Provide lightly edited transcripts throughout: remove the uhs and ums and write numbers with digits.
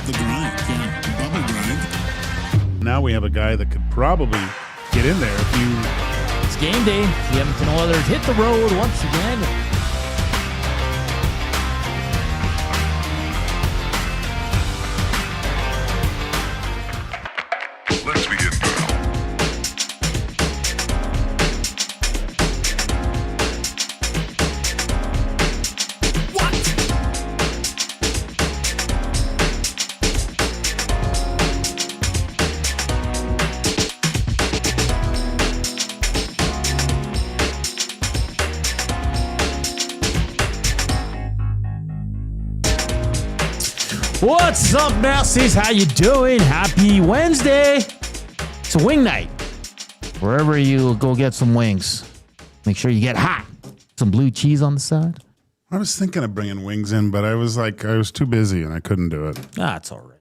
the grind. Yeah, the bubble grind. Now we have a guy that could probably get in there if you... It's game day. The Edmonton Oilers hit the road once again. Let's begin, pal. What's up, Nasties? How you doing? Happy Wednesday. It's a wing night. Wherever you go get some wings, make sure you get hot. Some blue cheese on the side. I was thinking of bringing wings in, but I was too busy and I couldn't do it. That's all right.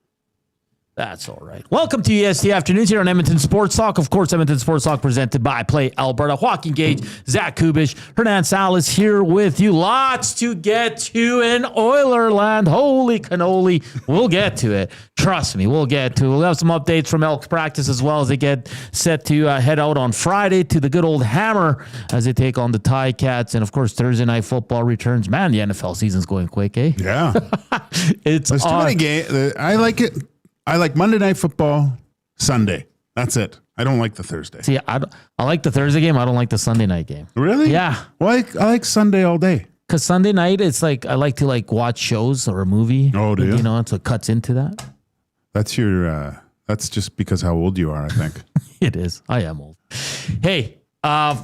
That's all right. Welcome to EST Afternoons here on Edmonton Sports Talk. Of course, Edmonton Sports Talk presented by Play Alberta. Joaquin Gage, Zach Kubish, Hernan Salas here with you. Lots to get to in Oilerland. Holy cannoli. We'll get to it. Trust me, we'll get to it. We'll have some updates from Elks practice as well as they get set to head out on Friday to the good old Hammer as they take on the Ticats. And, of course, Thursday Night Football returns. Man, the NFL season's going quick, eh? Yeah. There's too many games. I like it. I like Monday Night Football, Sunday. That's it. I don't like the Thursday. See, I like the Thursday game. I don't like the Sunday night game. Really? Yeah. Well, I like Sunday all day. Because Sunday night, it's like I like to watch shows or a movie. Oh, do you? You know, so it cuts into that. That's your. That's just because how old you are, I think. It is. I am old. Hey,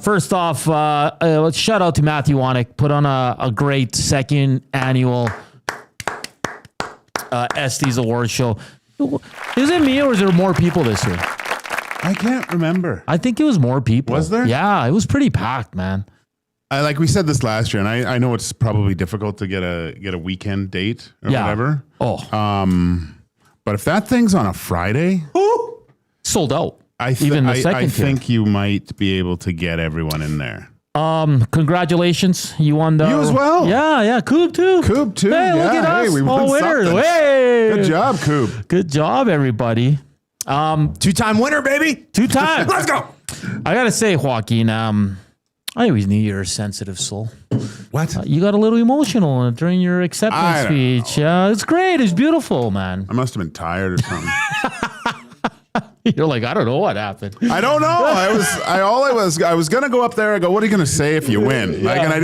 first off, let's shout out to Matthew Wanick. Put on a great second annual Estes Award show. Is it me or is there more people this year? I can't remember. I think it was more people. Was there? Yeah, it was pretty packed, man. Like we said this last year, and I know it's probably difficult to get a weekend date or whatever. Oh. But if that thing's on a Friday, sold out. I think you might be able to get everyone in there. Congratulations. You won the... You as well. Yeah. Coop too. Yeah, Hey, look at us. we All won winners. something. Hey. Good job, Coop. Good job, everybody. Two-time winner, baby. 2 times. Let's go. I got to say, Joaquin, I always knew you're a sensitive soul. What? You got a little emotional during your acceptance speech. It's great. It's beautiful, man. I must have been tired or something. You're like, I don't know what happened. I don't know. I was gonna go up there. I go, what are you gonna say if you win? Like, and I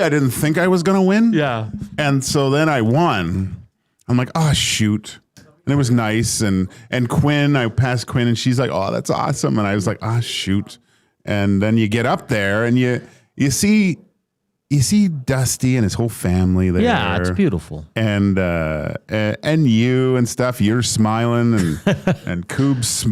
didn't think I was gonna win. Yeah. And so then I won. I'm like, oh shoot. And it was nice. And Quinn, I passed Quinn, and she's like, oh, that's awesome. And I was like, oh shoot. And then you get up there, and you see Dusty and his whole family there. Yeah, it's beautiful. And you and stuff, you're smiling, and Coop's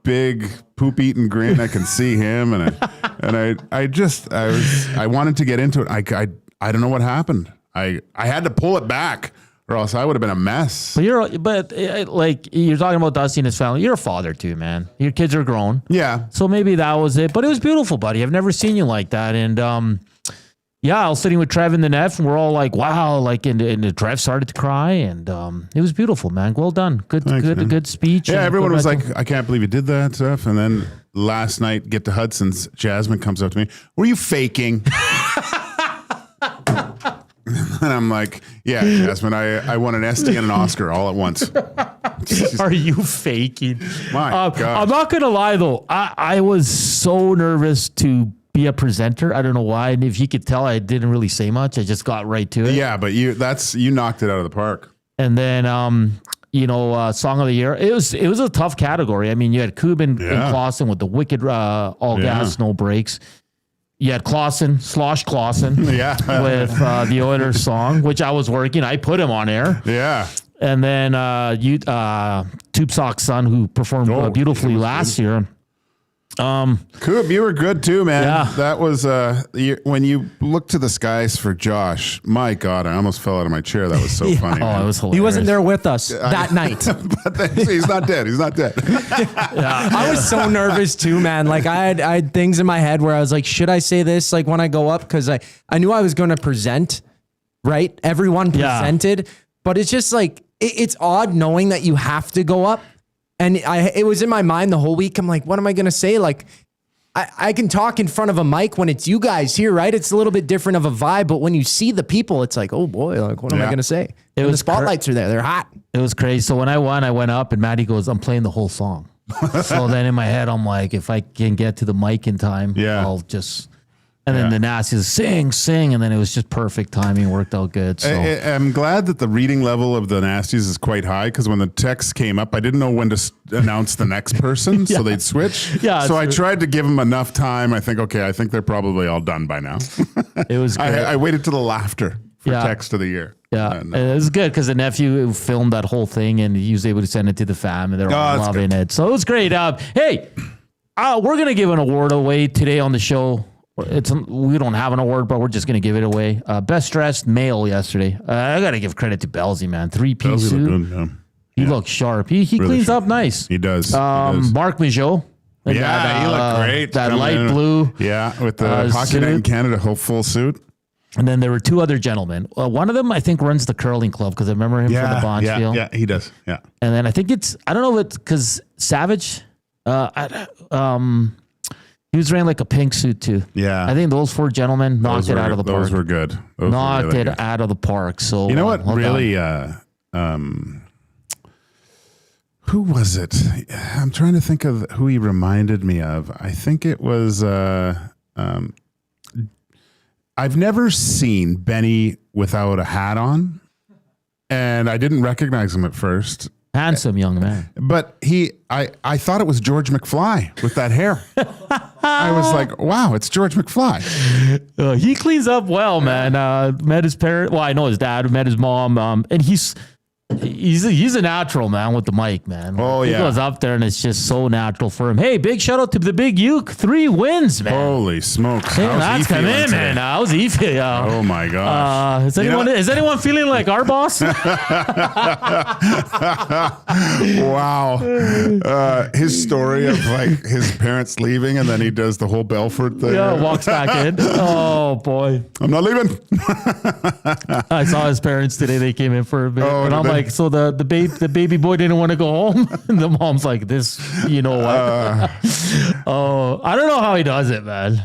big poop eating grin. I can see him, and I wanted to get into it. I don't know what happened. I had to pull it back, or else I would have been a mess. But you're talking about Dusty and his family. You're a father too, man. Your kids are grown. Yeah. So maybe that was it. But it was beautiful, buddy. I've never seen you like that. And yeah, I was sitting with Trev in the net, and we're all like, wow, and Trev started to cry, and it was beautiful, man. Well done. Good speech. Yeah, everyone was like, I can't believe you did that stuff. And then last night, get to Hudson's, Jasmine comes up to me, were you faking? And I'm like, yeah, Jasmine, I won an ST and an Oscar all at once. Are you faking? My God. I'm not going to lie, though. I was so nervous to be a presenter. I don't know why. And if you could tell, I didn't really say much. I just got right to it. Yeah, but you knocked it out of the park. And then, Song of the Year. It was a tough category. I mean, you had Kubin and Clausen with the wicked all gas, no brakes. You had Slosh Clausen with the Oilers song, which I was working. I put him on air. Yeah. And then Tube Sock's son, who performed beautifully last year. Coop, you were good too, man. Yeah. That was when you looked to the skies for Josh. My God, I almost fell out of my chair. That was so funny. Oh, man. it was hilarious. He wasn't there with us that night. But he's not dead. He's not dead. I was so nervous too, man. Like I had things in my head where I was like, should I say this like when I go up? Because I knew I was going to present, right? Everyone presented, but it's just like it's odd knowing that you have to go up. And it was in my mind the whole week. I'm like, what am I going to say? Like, I can talk in front of a mic when it's you guys here, right? It's a little bit different of a vibe, but when you see the people, it's like, oh boy, like what am I going to say? And the spotlights are there. They're hot. It was crazy. So when I won, I went up and Maddie goes, I'm playing the whole song. So then in my head, I'm like, if I can get to the mic in time, I'll just... And then the Nasties sing, and then it was just perfect timing, worked out good. So I'm glad that the reading level of the Nasties is quite high, because when the text came up, I didn't know when to announce the next person, so they'd switch. Yeah, so I tried to give them enough time. I think they're probably all done by now. It was great. I waited till the laughter for text of the year. Yeah, and it was good because the nephew filmed that whole thing, and he was able to send it to the fam, and they're all loving it. So it was great. Hey, we're going to give an award away today on the show. We don't have an award, but we're just going to give it away. Best dressed male yesterday. I got to give credit to Belsey, man. 3-piece suit. He looks sharp. He really cleans up nice. He does. Mark Majot. He looked great. That light blue. Yeah, with the Hockey Night in Canada full suit. And then there were two other gentlemen. One of them, I think, runs the curling club because I remember him from the Bonchfield. Yeah, he does. Yeah. And then I think I don't know if it's because Savage, he was wearing like a pink suit too. Yeah. I think those four gentlemen knocked it out of the park. Those were good. Knocked it out of the park. So you know what really, who was it? I'm trying to think of who he reminded me of. I think it was, I've never seen Benny without a hat on, and I didn't recognize him at first. Handsome young man. But I thought it was George McFly with that hair. I was like, wow, it's George McFly. He cleans up well, man. Met his parents. Well, I know his dad. Met his mom. And he's a natural, man, with the mic, man. Oh, he goes up there and it's just so natural for him. Hey, big shout out to the Big Uke. 3 wins, man. Holy smokes. Hey, that's come in, today? man. How's he feel? Oh my gosh. Is anyone feeling like our boss? Wow. His story of like his parents leaving and then he does the whole Belfort thing. Yeah, walks back in. Oh boy. I'm not leaving. I saw his parents today. They came in for a bit. Oh, and I'm like, so the baby boy didn't want to go home? And the mom's like, this, you know what? Oh, I don't know how he does it, man.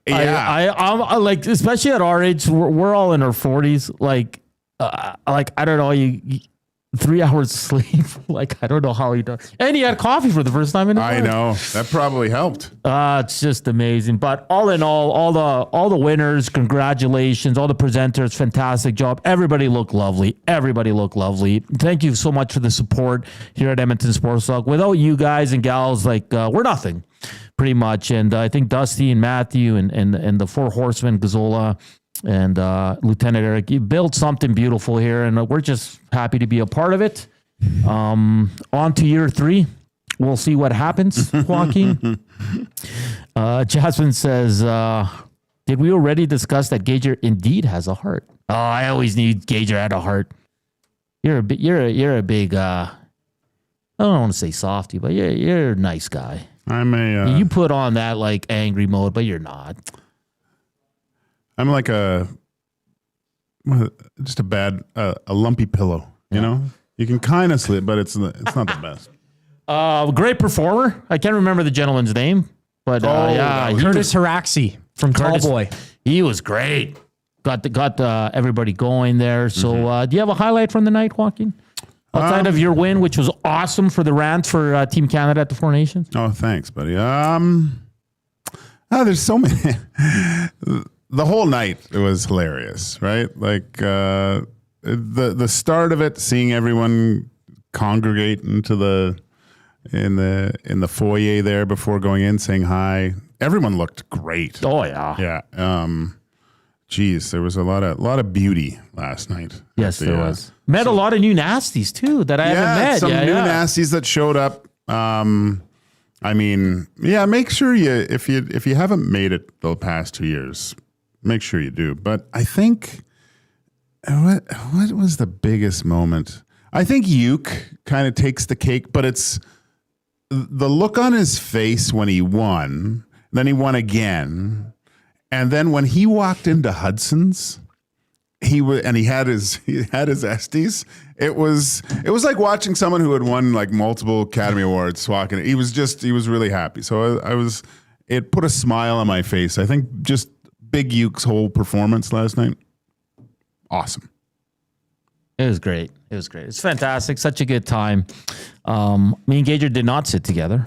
Yeah. I'm like, especially at our age, we're all in our 40s. Like I don't know, you 3 hours of sleep. Like, I don't know how he does. And he had coffee for the first time in his life. I know. That probably helped. It's just amazing. But all in all the winners, congratulations. All the presenters, fantastic job. Everybody looked lovely. Thank you so much for the support here at Edmonton Sports Talk. Without you guys and gals, like, we're nothing, pretty much. And I think Dusty and Matthew and the Four Horsemen, Gazzola, and Lieutenant Eric, you built something beautiful here, and we're just happy to be a part of it. On to year 3. We'll see what happens, Joaquin. Jasmine says, did we already discuss that Gager indeed has a heart? Oh, I always knew Gager had a heart. You're a big, I don't want to say softy, but you're a nice guy. You put on that like angry mode, but you're not. I'm like just a lumpy pillow, you know? You can kind of sleep, but it's not the best. Great performer. I can't remember the gentleman's name, but Curtis Haraxi from Tallboy. He was great. Got everybody going there. So do you have a highlight from the night, Joaquin? Outside of your win, which was awesome for the rant for Team Canada at the Four Nations. Oh, thanks, buddy. There's so many. The whole night, it was hilarious, right? Like the start of it, seeing everyone congregate into in the foyer there before going in, saying hi. Everyone looked great. Oh yeah, yeah. Geez, there was a lot of beauty last night. Yes, there was. Met a lot of new nasties too that I haven't met. Some new nasties that showed up. I mean, make sure if you haven't made it the past 2 years, make sure you do. But I think what was the biggest moment? I think Uke kind of takes the cake, but it's the look on his face when he won. Then he won again, and then when he walked into Hudson's, he had his Estes. It was like watching someone who had won like multiple Academy Awards walking. He was really happy. So it put a smile on my face. I think just Big Uke's whole performance last night, awesome. It was great. It's fantastic. Such a good time. Me and Gager did not sit together.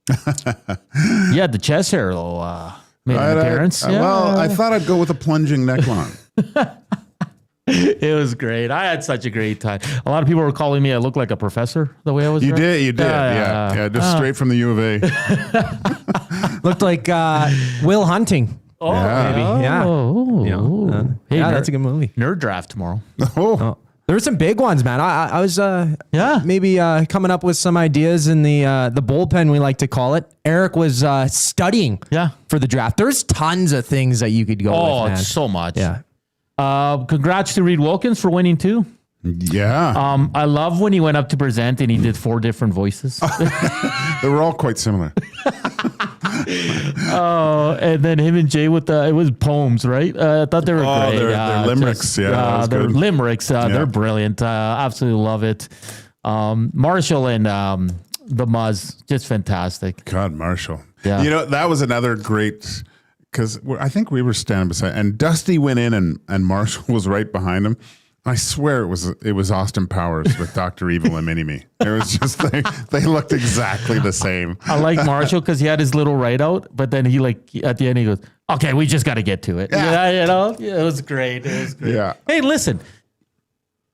You had the chest hair though. Made an appearance. Well, I thought I'd go with a plunging neckline. It was great. I had such a great time. A lot of people were calling me I look like a professor the way I was. You dressed. did. Yeah. Just straight from the U of A. Looked like Will Hunting. Oh, Yeah. Maybe. Yeah. Oh, You know, hey, yeah, that's a good movie. Nerd draft tomorrow. Oh, There were some big ones, man. I was maybe coming up with some ideas in the bullpen, we like to call it. Eric was studying for the draft. There's tons of things that you could go with, man. It's so much. Yeah. Congrats to Reed Wilkins for winning too. yeah. I love when he went up to present and he did 4 different voices. They were all quite similar. And then him and Jay with it was poems, right? I thought they were great. They're limericks. That was they're good. limericks. They're brilliant. Absolutely love it. Marshall and the Muzz, just fantastic. God, Marshall. Yeah. You know, that was another great, because I think we were standing beside, and Dusty went in and Marshall was right behind him. I swear it was Austin Powers with Dr. Evil and Mini-Me. It was just, they looked exactly the same. I like Marshall because he had his little write out, but then he at the end he goes, okay, we just got to get to it. Yeah. It was great. Yeah. Hey, listen,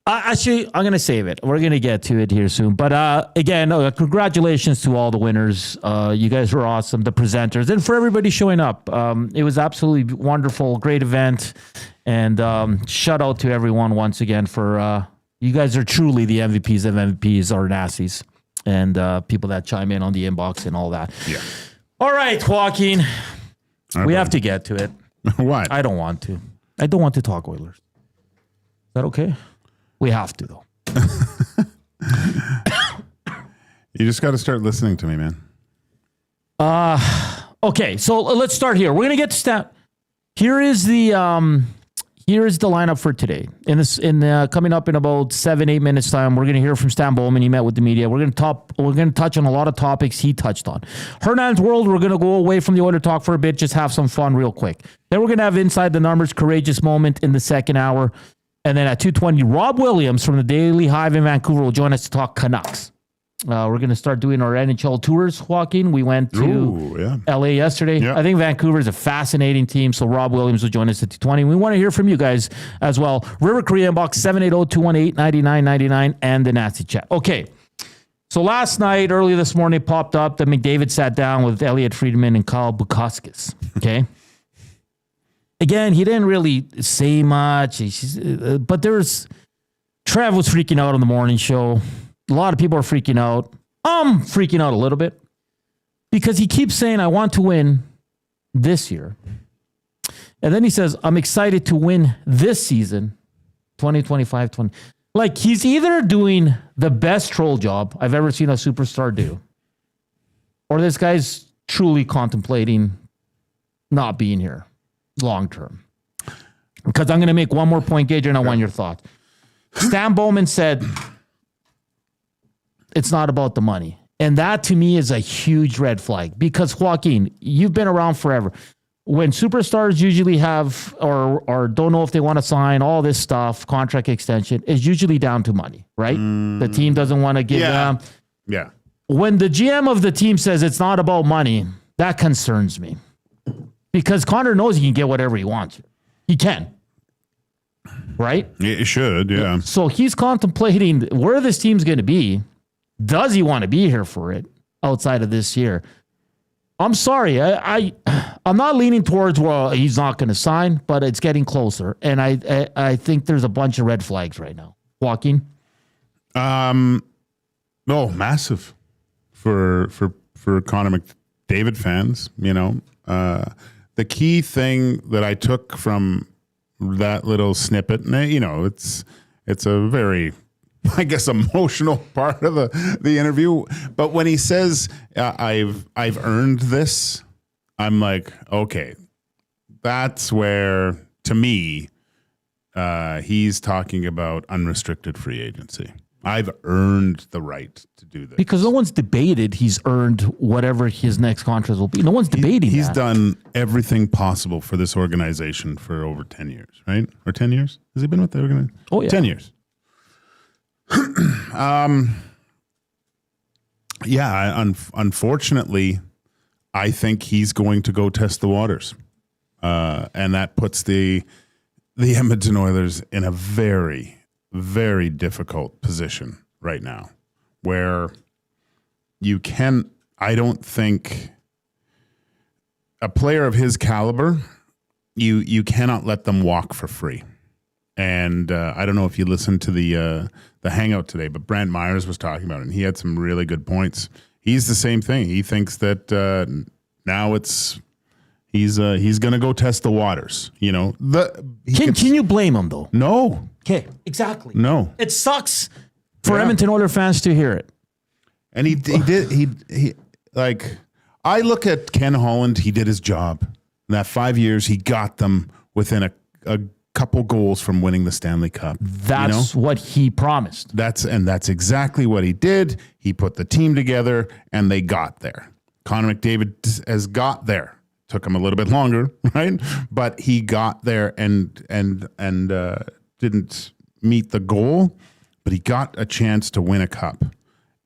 actually, I'm going to save it. We're going to get to it here soon. But again, congratulations to all the winners. You guys were awesome, the presenters, and for everybody showing up. It was absolutely wonderful, great event. And shout out to everyone once again for you guys are truly the MVPs of MVPs or Nassies and people that chime in on the inbox and all that. Yeah. All right, Joaquin. We have to get to it. What? I don't want to. I don't want to talk Oilers. Is that okay? We have to, though. You just got to start listening to me, man. Okay, so let's start here. We're gonna get to stat. Here is the lineup for today. Coming up in about 7-8 minutes time, we're gonna hear from Stan Bowman. He met with the media. We're gonna touch on a lot of topics he touched on. Hernand's World. We're gonna go away from the Oiler talk for a bit, just have some fun real quick. Then we're gonna have Inside the Numbers, courageous moment in the second hour, and then at 2:20, Rob Williams from the Daily Hive in Vancouver will join us to talk Canucks. We're going to start doing our NHL tours, Joaquin. We went to LA yesterday. Yeah. I think Vancouver is a fascinating team, so Rob Williams will join us at 2:20. We want to hear from you guys as well. River Korea inbox 780-218-9999 and the Nazi chat. Okay, so last night, early this morning, it popped up that McDavid sat down with Elliot Friedman and Kyle Bukauskas. Okay. Again, he didn't really say much, but Trev was freaking out on the morning show. A lot of people are freaking out. I'm freaking out a little bit because he keeps saying, I want to win this year. And then he says, I'm excited to win this season, 2025-20. Like, he's either doing the best troll job I've ever seen a superstar do, or this guy's truly contemplating not being here long term. Because I'm going to make one more point, Gage, and I want your thoughts. Stan Bowman said, it's not about the money. And that to me is a huge red flag because Joaquin, you've been around forever. When superstars usually have or don't know if they want to sign, all this stuff, contract extension is usually down to money, right? The team doesn't want to give them. Yeah. When the GM of the team says it's not about money, that concerns me. Because Connor knows he can get whatever he wants. He can. Right? It should, yeah. So he's contemplating where this team's going to be. Does he want to be here for it outside of this year? I'm sorry. I'm not leaning towards, well, he's not going to sign, but it's getting closer. And I think there's a bunch of red flags right now. Joaquin? No, massive for Connor McDavid fans, you know. The key thing that I took from that little snippet, and you know, it's a very, I guess, emotional part of the interview. But when he says, I've earned this, I'm like, okay, that's where, to me, He's talking about unrestricted free agency. I've earned the right to do this. Because no one's debated he's earned whatever his next contract will be. No one's debating He's that. done everything possible for this organization for over 10 years, right? Or 10 years? Has he been with the organization? Oh, yeah. 10 years. Unfortunately, I think he's going to go test the waters. And that puts the Edmonton Oilers in a very, very difficult position right now, where I don't think a player of his caliber, you cannot let them walk for free. And I don't know if you listened to the hangout today, but Brant Myers was talking about it, and he had some really good points. He's the same thing. He thinks that now he's going to go test the waters. You know, Can you blame him though? No. Okay, exactly. No. It sucks for Edmonton Oilers fans to hear it. And he like, I look at Ken Holland, he did his job. In that 5 years, he got them within a couple goals from winning the Stanley Cup. That's what he promised. That's exactly what he did. He put the team together and they got there. Connor McDavid has got there. Took him a little bit longer, right? But he got there and didn't meet the goal, but he got a chance to win a cup.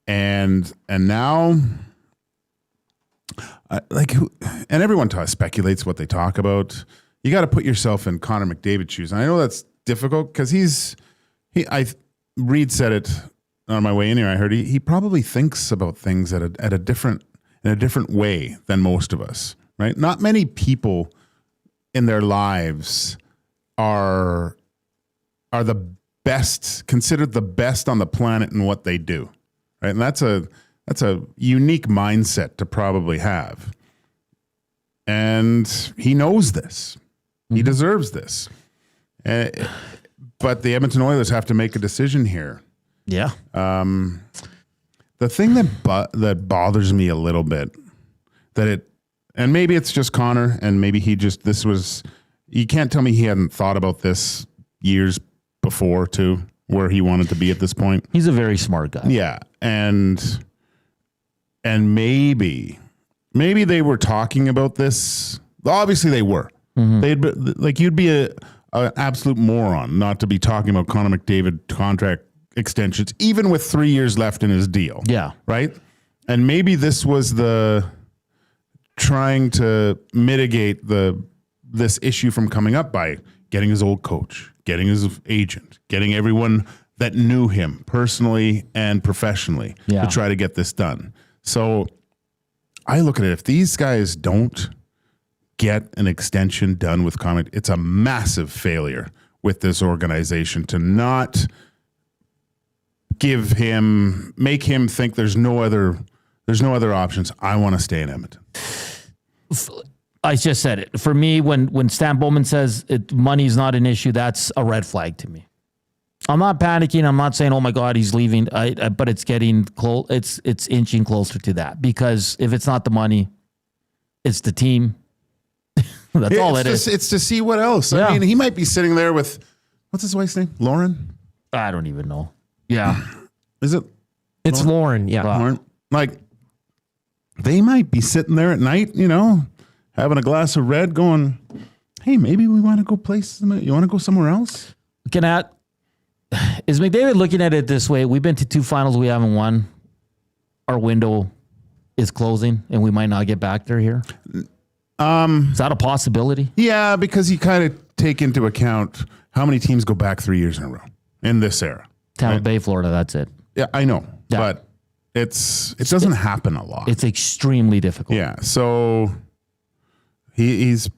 And now, and everyone speculates what they talk about. You got to put yourself in Connor McDavid's shoes. And I know that's difficult because Reed said it on my way in here. I heard he probably thinks about things in a different way than most of us, right? Not many people in their lives are the best, considered the best on the planet in what they do, right? And that's a unique mindset to probably have. And he knows this. He deserves this. But the Edmonton Oilers have to make a decision here. Yeah. The thing that bothers me a little bit, and maybe it's just Connor, and maybe you can't tell me he hadn't thought about this years before too, where he wanted to be at this point. He's a very smart guy. Yeah. And maybe they were talking about this. Obviously they were. You'd be an absolute moron not to be talking about Connor McDavid contract extensions, even with 3 years left in his deal. Yeah. Right. And maybe this was the trying to mitigate this issue from coming up by getting his old coach, getting his agent, getting everyone that knew him personally and professionally to try to get this done. So I look at it, if these guys don't get an extension done with Connor, it's a massive failure with this organization to not make him think there's no other options. I want to stay in Edmonton. I just said it. For me, when Stan Bowman says money's not an issue, that's a red flag to me. I'm not panicking. I'm not saying, oh my God, he's leaving. But it's getting close. It's inching closer to that, because if it's not the money, it's the team. That's all it is. It's to see what else. Yeah. I mean, he might be sitting there with, what's his wife's name? Lauren? I don't even know. Yeah. Is it? It's Lauren. Yeah. Lauren? Like, they might be sitting there at night, having a glass of red going, hey, maybe we want to go you want to go somewhere else? Is McDavid looking at it this way? We've been to 2 finals. We haven't won. Our window is closing and we might not get back there here. Is that a possibility? Yeah, because you kind of take into account how many teams go back 3 years in a row in this era. Tampa Bay, Florida, that's it. Yeah, I know. Yeah. But it doesn't happen a lot. It's extremely difficult. Yeah. So he's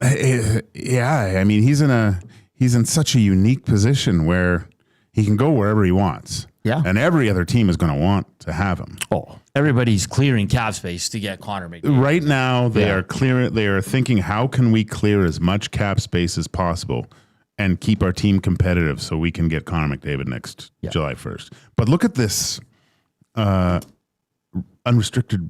I mean, he's in such a unique position where he can go wherever he wants. Yeah. And every other team is going to want to have him. Oh, everybody's clearing cap space to get Connor McDavid. Right now, they are thinking, how can we clear as much cap space as possible and keep our team competitive so we can get Connor McDavid next July 1st. But look at this unrestricted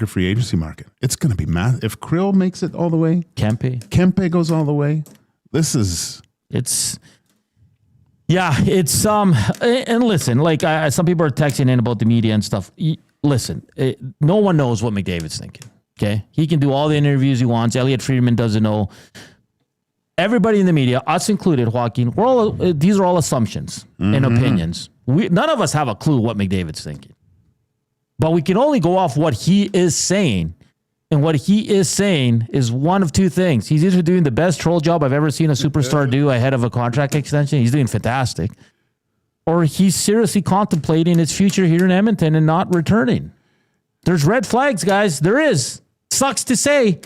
free agency market. It's going to be massive. If Krill makes it all the way, Kempe goes all the way, This is and listen, like some people are texting in about the media and stuff. Listen, no one knows what McDavid's thinking. Okay, he can do all the interviews he wants. Elliot Friedman doesn't know. Everybody in the media, us included, Joaquin, these are all assumptions and opinions. None of us have a clue what McDavid's thinking, but we can only go off what he is saying. And what he is saying is one of two things. He's either doing the best troll job I've ever seen a superstar do ahead of a contract extension. He's doing fantastic. Or he's seriously contemplating his future here in Edmonton and not returning. There's red flags, guys. There is. Sucks to say.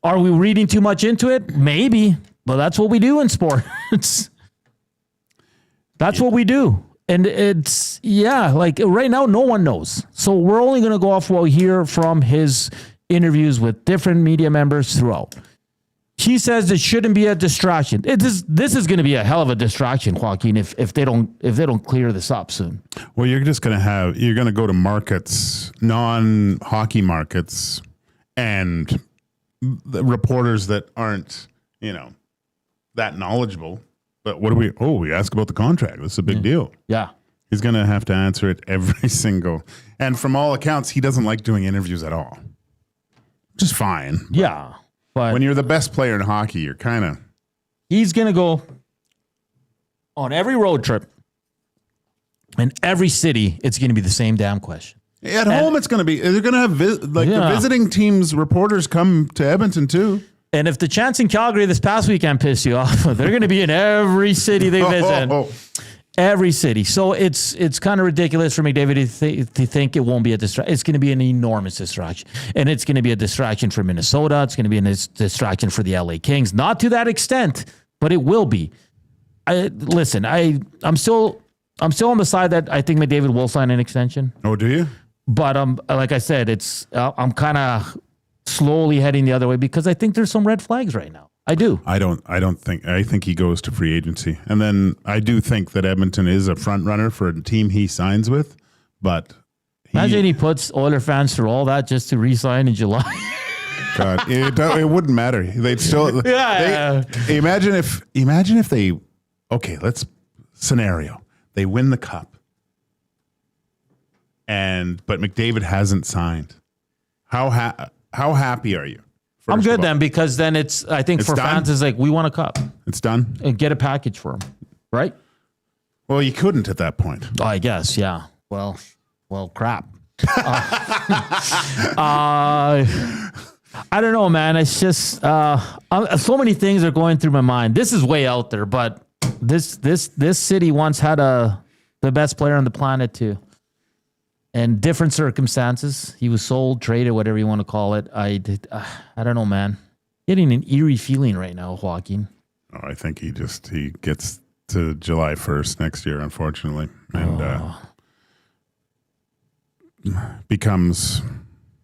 Are we reading too much into it? Maybe. But that's what we do in sports. That's what we do. And it's, like right now, no one knows. So we're only going to go off what we hear from his interviews with different media members throughout. He says it shouldn't be a distraction. This is going to be a hell of a distraction, Joaquin, if they don't clear this up soon. Well, you're just going to go to markets, non-hockey markets, and the reporters that aren't, that knowledgeable. But what do we ask about the contract? This is a big deal. Yeah. He's going to have to answer it every single. And from all accounts, he doesn't like doing interviews at all. Which is fine. Yeah. But when you're the best player in hockey, you're kind of. He's going to go on every road trip. In every city, it's going to be the same damn question. At home, it's going to be. They're going to have the visiting team's reporters come to Edmonton too. And if the chants in Calgary this past weekend piss you off, they're going to be in every city they visit. Every city. So it's kind of ridiculous for McDavid to think it won't be a distraction. It's going to be an enormous distraction. And it's going to be a distraction for Minnesota. It's going to be a distraction for the LA Kings. Not to that extent, but it will be. I'm still on the side that I think McDavid will sign an extension. Oh, do you? But like I said, I'm kind of slowly heading the other way because I think there's some red flags right now. I do. I think he goes to free agency. And then I do think that Edmonton is a front runner for a team he signs with, but imagine he puts Oiler fans through all that just to re-sign in July. God, it wouldn't matter. They'd still imagine if they let's scenario. They win the cup. But McDavid hasn't signed. How happy are you? I'm good then because then I think for fans it's like we want a cup. It's done. And get a package for him, right? Well, you couldn't at that point. Oh, I guess, yeah. Well, crap. I don't know, man. It's just so many things are going through my mind. This is way out there, but this city once had the best player on the planet too. And different circumstances. He was sold, traded, whatever you want to call it. I don't know, man. Getting an eerie feeling right now, Joaquin. Oh, I think he gets to July 1st next year, unfortunately, and becomes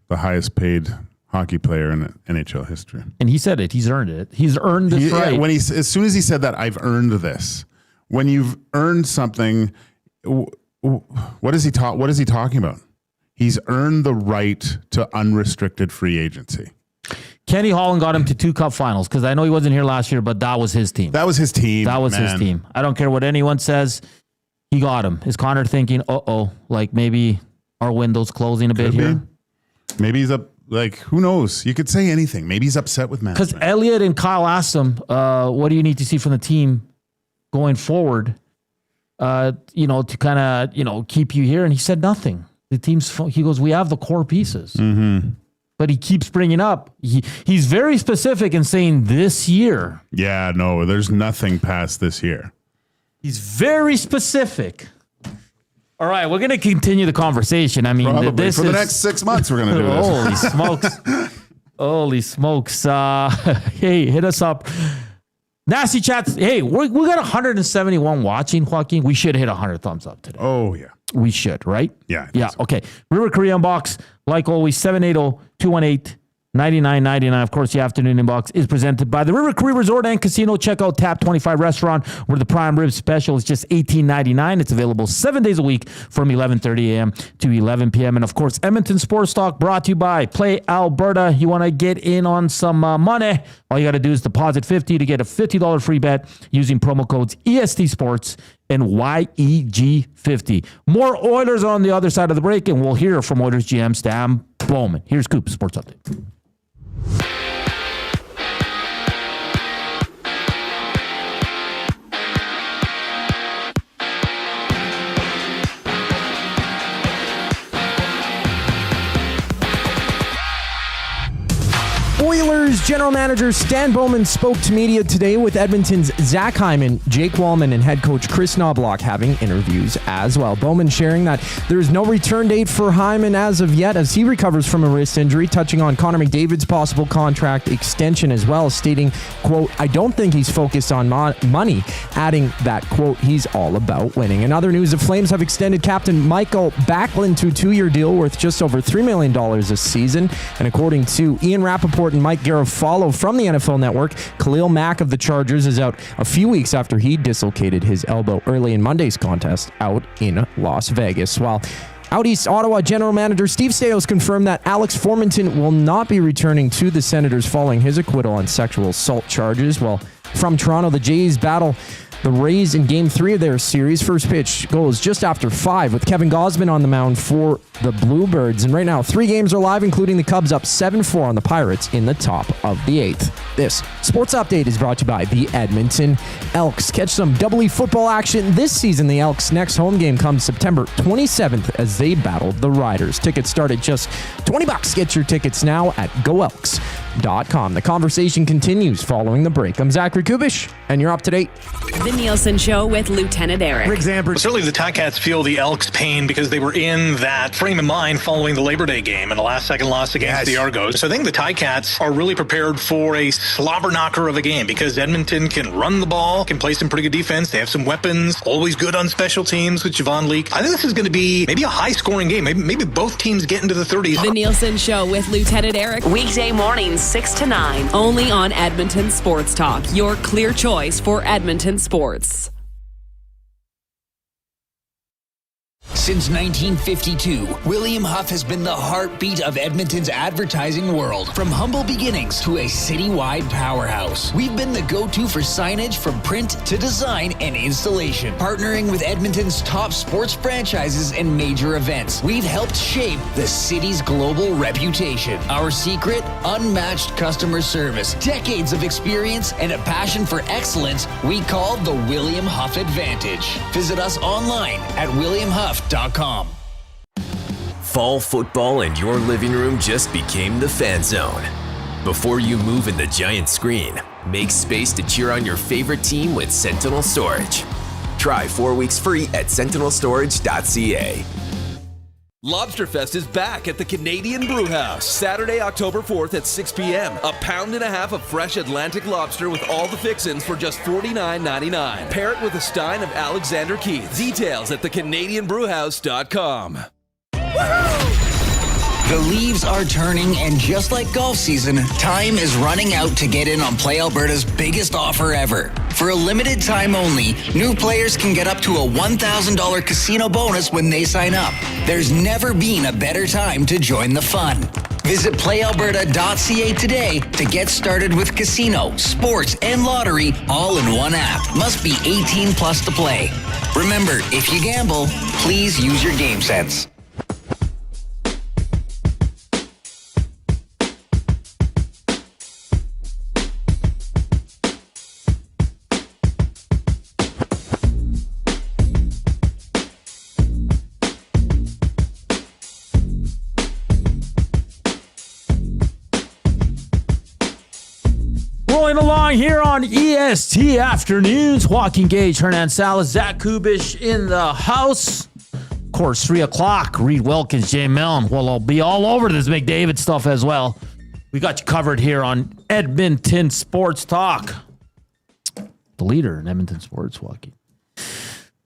the highest paid hockey player in NHL history. And he said it. He's earned it. He's earned this right. When as soon as he said that, I've earned this. When you've earned something. What is he talking about? He's earned the right to unrestricted free agency. Kenny Holland got him to 2 cup finals because I know he wasn't here last year, but that was his team. That was his team. His team. I don't care what anyone says. He got him. Is Connor thinking, like maybe our window's closing a bit here? Maybe he's up. Like, who knows? You could say anything. Maybe he's upset with management. Because Elliot and Kyle asked him, what do you need to see from the team going forward? To kind of, keep you here. And he said nothing. He goes, we have the core pieces. Mm-hmm. But he keeps bringing up, he's very specific in saying this year. Yeah, no, there's nothing past this year. He's very specific. All right, we're going to continue the conversation. I mean, probably for the next 6 months, we're going to do this. Holy smokes. Holy smokes. Hey, hit us up. Nasty chats. Hey, we got 171 watching, Joaquin. We should hit 100 thumbs up today. Oh, yeah. We should, right? Yeah. Yeah, okay. River Korean Box, like always, 780-218 $99.99. Of course, the afternoon inbox is presented by the River Cree Resort and Casino. Check out Tap 25 Restaurant, where the prime rib special is just $18.99. It's available 7 days a week from 11:30 a.m. to 11 p.m. And of course, Edmonton Sports Talk brought to you by Play Alberta. You want to get in on some money? All you got to do is deposit $50 to get a $50 free bet using promo codes EST Sports and YEG50. More Oilers on the other side of the break, and we'll hear from Oilers GM Stan Bowman. Here's Coop Sports Update. Oilers general manager Stan Bowman spoke to media today, with Edmonton's Zach Hyman, Jake Walman, and head coach Chris Knobloch having interviews as well. Bowman sharing that there is no return date for Hyman as of yet as he recovers from a wrist injury, touching on Connor McDavid's possible contract extension as well, stating, quote, "I don't think he's focused on money," adding that, quote, "he's all about winning." In other news, the Flames have extended captain Michael Backlund to a 2-year deal worth just over $3 million this season. And according to Ian Rappaport and Mike Garofalo from the NFL Network, Khalil Mack of the Chargers is out a few weeks after he dislocated his elbow early in Monday's contest out in Las Vegas. While out east, Ottawa general manager Steve Staios confirmed that Alex Formenton will not be returning to the Senators following his acquittal on sexual assault charges. While from Toronto, the Jays battle the Rays in Game 3 of their series. First pitch goes just after 5 with Kevin Gausman on the mound for the Bluebirds. And right now, 3 games are live, including the Cubs up 7-4 on the Pirates in the top of the 8th. This sports update is brought to you by the Edmonton Elks. Catch some double E football action this season. The Elks' next home game comes September 27th as they battle the Riders. Tickets start at just $20. Get your tickets now at goelks.com. The conversation continues following the break. I'm Zachary Kubish, and you're up to date. The Nielsen Show with Lieutenant Eric. Rick Zambert. Certainly the Ticats feel the Elks' pain because they were in that frame of mind following the Labor Day game and the last-second loss against the Argos. So I think the Ticats are really prepared for a slobber knocker of a game because Edmonton can run the ball, can play some pretty good defense. They have some weapons, always good on special teams with Javon Leake. I think this is going to be maybe a high-scoring game. Maybe both teams get into the 30s. The Nielsen Show with Lieutenant Eric. Weekday mornings 6 to 9. Only on Edmonton Sports Talk. Your clear choice for Edmonton sports. Since 1952, William Huff has been the heartbeat of Edmonton's advertising world. From humble beginnings to a citywide powerhouse, we've been the go-to for signage from print to design and installation. Partnering with Edmonton's top sports franchises and major events, we've helped shape the city's global reputation. Our secret? Unmatched customer service, decades of experience, and a passion for excellence we call the William Huff Advantage. Visit us online at williamhuff.com. Fall football in your living room just became the fan zone. Before you move in the giant screen, make space to cheer on your favorite team with Sentinel Storage. Try 4 weeks free at sentinelstorage.ca. Lobsterfest is back at the Canadian Brewhouse. Saturday, October 4th at 6 p.m. A pound and a half of fresh Atlantic lobster with all the fixins for just $49.99. Pair it with a stein of Alexander Keith. Details at thecanadianbrewhouse.com. The leaves are turning, and just like golf season, time is running out to get in on Play Alberta's biggest offer ever. For a limited time only, new players can get up to a $1,000 casino bonus when they sign up. There's never been a better time to join the fun. Visit playalberta.ca today to get started with casino, sports, and lottery all in one app. Must be 18 plus to play. Remember, if you gamble, please use your game sense. Rolling along here on EST Afternoons. Joaquin Gage, Hernan Salas, Zach Kubish in the house. Of course, 3 o'clock, Reed Wilkins, Jay Milne. Well, I'll be all over this McDavid stuff as well. We got you covered here on Edmonton Sports Talk. The leader in Edmonton sports, Joaquin.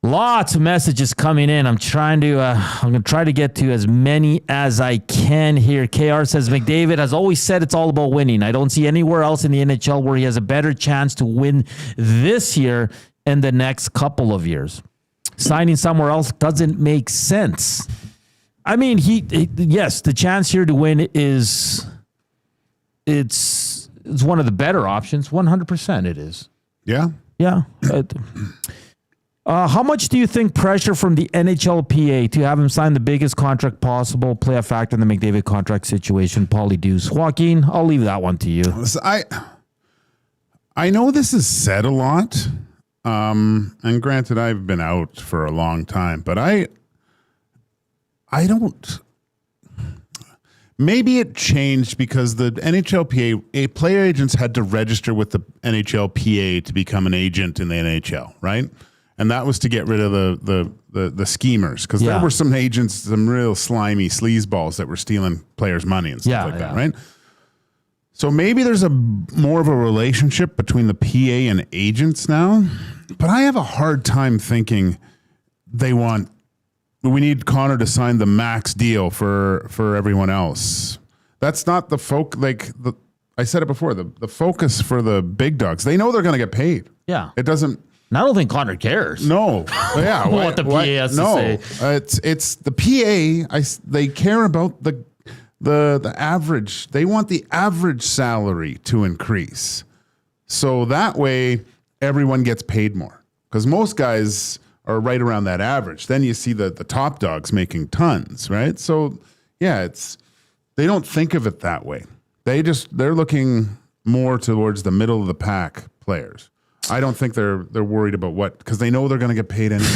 Lots of messages coming in. I'm going to try to get to as many as I can here. KR says, McDavid has always said it's all about winning. I don't see anywhere else in the NHL where he has a better chance to win this year and the next couple of years. Signing somewhere else doesn't make sense. I mean, yes, the chance here to win is it's one of the better options. 100% it is. Yeah. Yeah. How much do you think pressure from the NHLPA to have him sign the biggest contract possible play a factor in the McDavid contract situation? Paulie Deuce. Joaquin, I'll leave that one to you. I know this is said a lot, and granted, I've been out for a long time, but I don't. Maybe it changed because the NHLPA, player agents had to register with the NHLPA to become an agent in the NHL, right? And that was to get rid of the schemers, because there were some agents, some real slimy sleazeballs that were stealing players' money and stuff like that, right? So maybe there's more of a relationship between the PA and agents now, but I have a hard time thinking we need Connor to sign the max deal for everyone else. That's not the I said it before, the focus for the big dogs. They know they're going to get paid. Yeah. It doesn't. And I don't think Connor cares. No. Yeah. what the PA has to say. It's the PA. They care about the average. They want the average salary to increase. So that way everyone gets paid more. Because most guys are right around that average. Then you see the top dogs making tons, right? So yeah, they don't think of it that way. They're looking more towards the middle of the pack players. I don't think they're worried about because they know they're going to get paid anyway.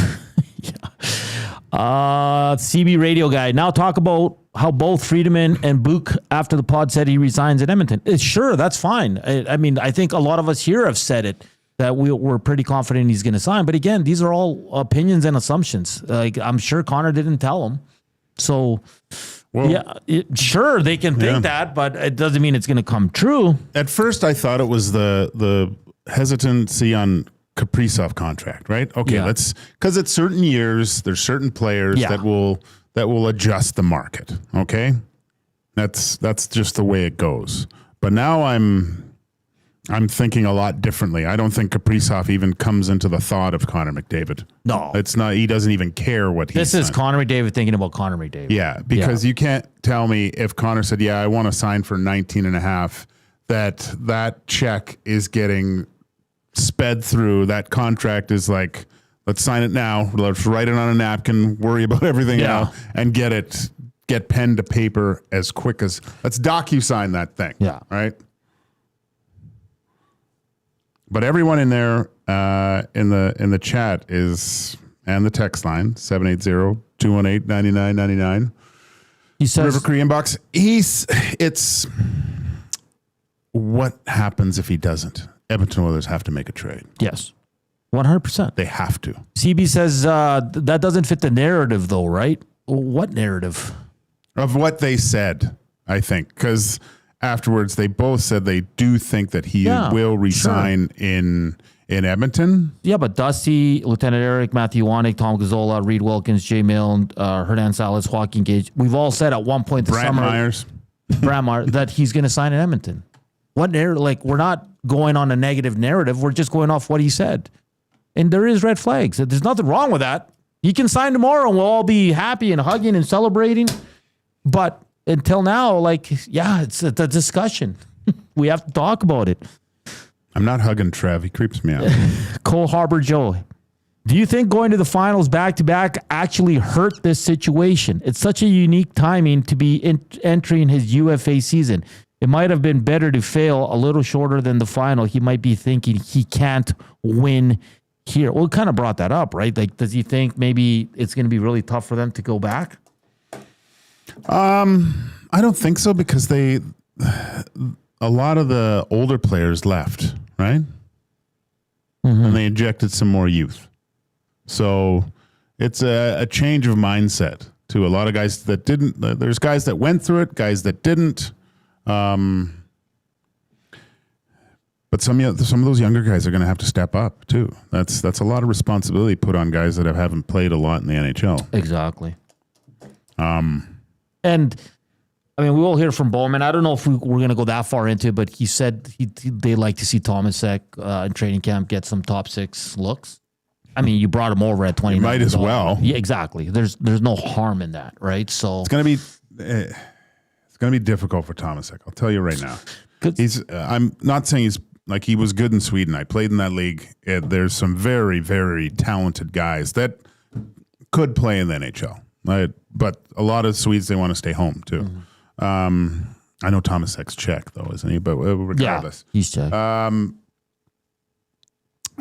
CB radio guy. Now talk about how both Friedman and Book after the pod said he resigns at Edmonton. Sure, that's fine. I mean, I think a lot of us here have said it, that we're pretty confident he's going to sign. But again, these are all opinions and assumptions. Like, I'm sure Connor didn't tell him. So, sure, they can think that, but it doesn't mean it's going to come true. At first, I thought it was the hesitancy on Kaprizov contract, right? Okay, because it's certain years, there's certain players that will adjust the market. Okay, that's just the way it goes. But now I'm thinking a lot differently. I don't think Kaprizov even comes into the thought of Connor McDavid. No, it's not. He doesn't even care what he's. This is Connor McDavid thinking about Connor McDavid. Yeah, because you can't tell me if Connor said, "Yeah, I want to sign for 19.5," that check is getting sped through. That contract is like, let's sign it now. Let's write it on a napkin. Worry about everything now and get pen to paper as quick as. Let's DocuSign that thing. Yeah. Right. But everyone in there in the chat and the text line 780-218-9999. He says River Cree inbox. It's what happens if he doesn't? Edmonton Oilers have to make a trade. Yes. 100%. They have to. CB says that doesn't fit the narrative though, right? What narrative? Of what they said, I think, because afterwards they both said they do think that he will resign in Edmonton. Yeah, but Dusty, Lieutenant Eric, Matthew Wanek, Tom Gazzola, Reed Wilkins, Jay Milne, Hernan Salas, Joaquin Gage. We've all said at one point this summer that he's going to sign in Edmonton. What narrative? Like, we're not going on a negative narrative. We're just going off what he said. And there is red flags. There's nothing wrong with that. He can sign tomorrow and we'll all be happy and hugging and celebrating. But until now, it's a discussion. We have to talk about it. I'm not hugging Trev. He creeps me out. Cole Harbor Joe. Do you think going to the finals back-to-back actually hurt this situation? It's such a unique timing to be entering his UFA season. It might have been better to fail a little shorter than the final. He might be thinking he can't win here. Well, it kind of brought that up, right? Like, does he think maybe it's going to be really tough for them to go back? I don't think so, because a lot of the older players left, right? Mm-hmm. And they injected some more youth. So it's a change of mindset to a lot of guys that didn't. There's guys that went through it, guys that didn't. But some of those younger guys are going to have to step up too. That's a lot of responsibility put on guys that haven't played a lot in the NHL. Exactly. And I mean, we will hear from Bowman. I don't know if we're going to go that far into it, but he said they'd like to see Tomasek in training camp get some top 6 looks. I mean, you brought him over at 29. Might as well. Yeah, exactly. There's no harm in that, right? So it's going to be difficult for Tomasek. I'll tell you right now. I'm not saying he's like he was good in Sweden. I played in that league. There's some very, very talented guys that could play in the NHL. Right? But a lot of Swedes, they want to stay home too. Mm-hmm. I know Tomasek's Czech though, isn't he? But regardless, yeah, he's Czech.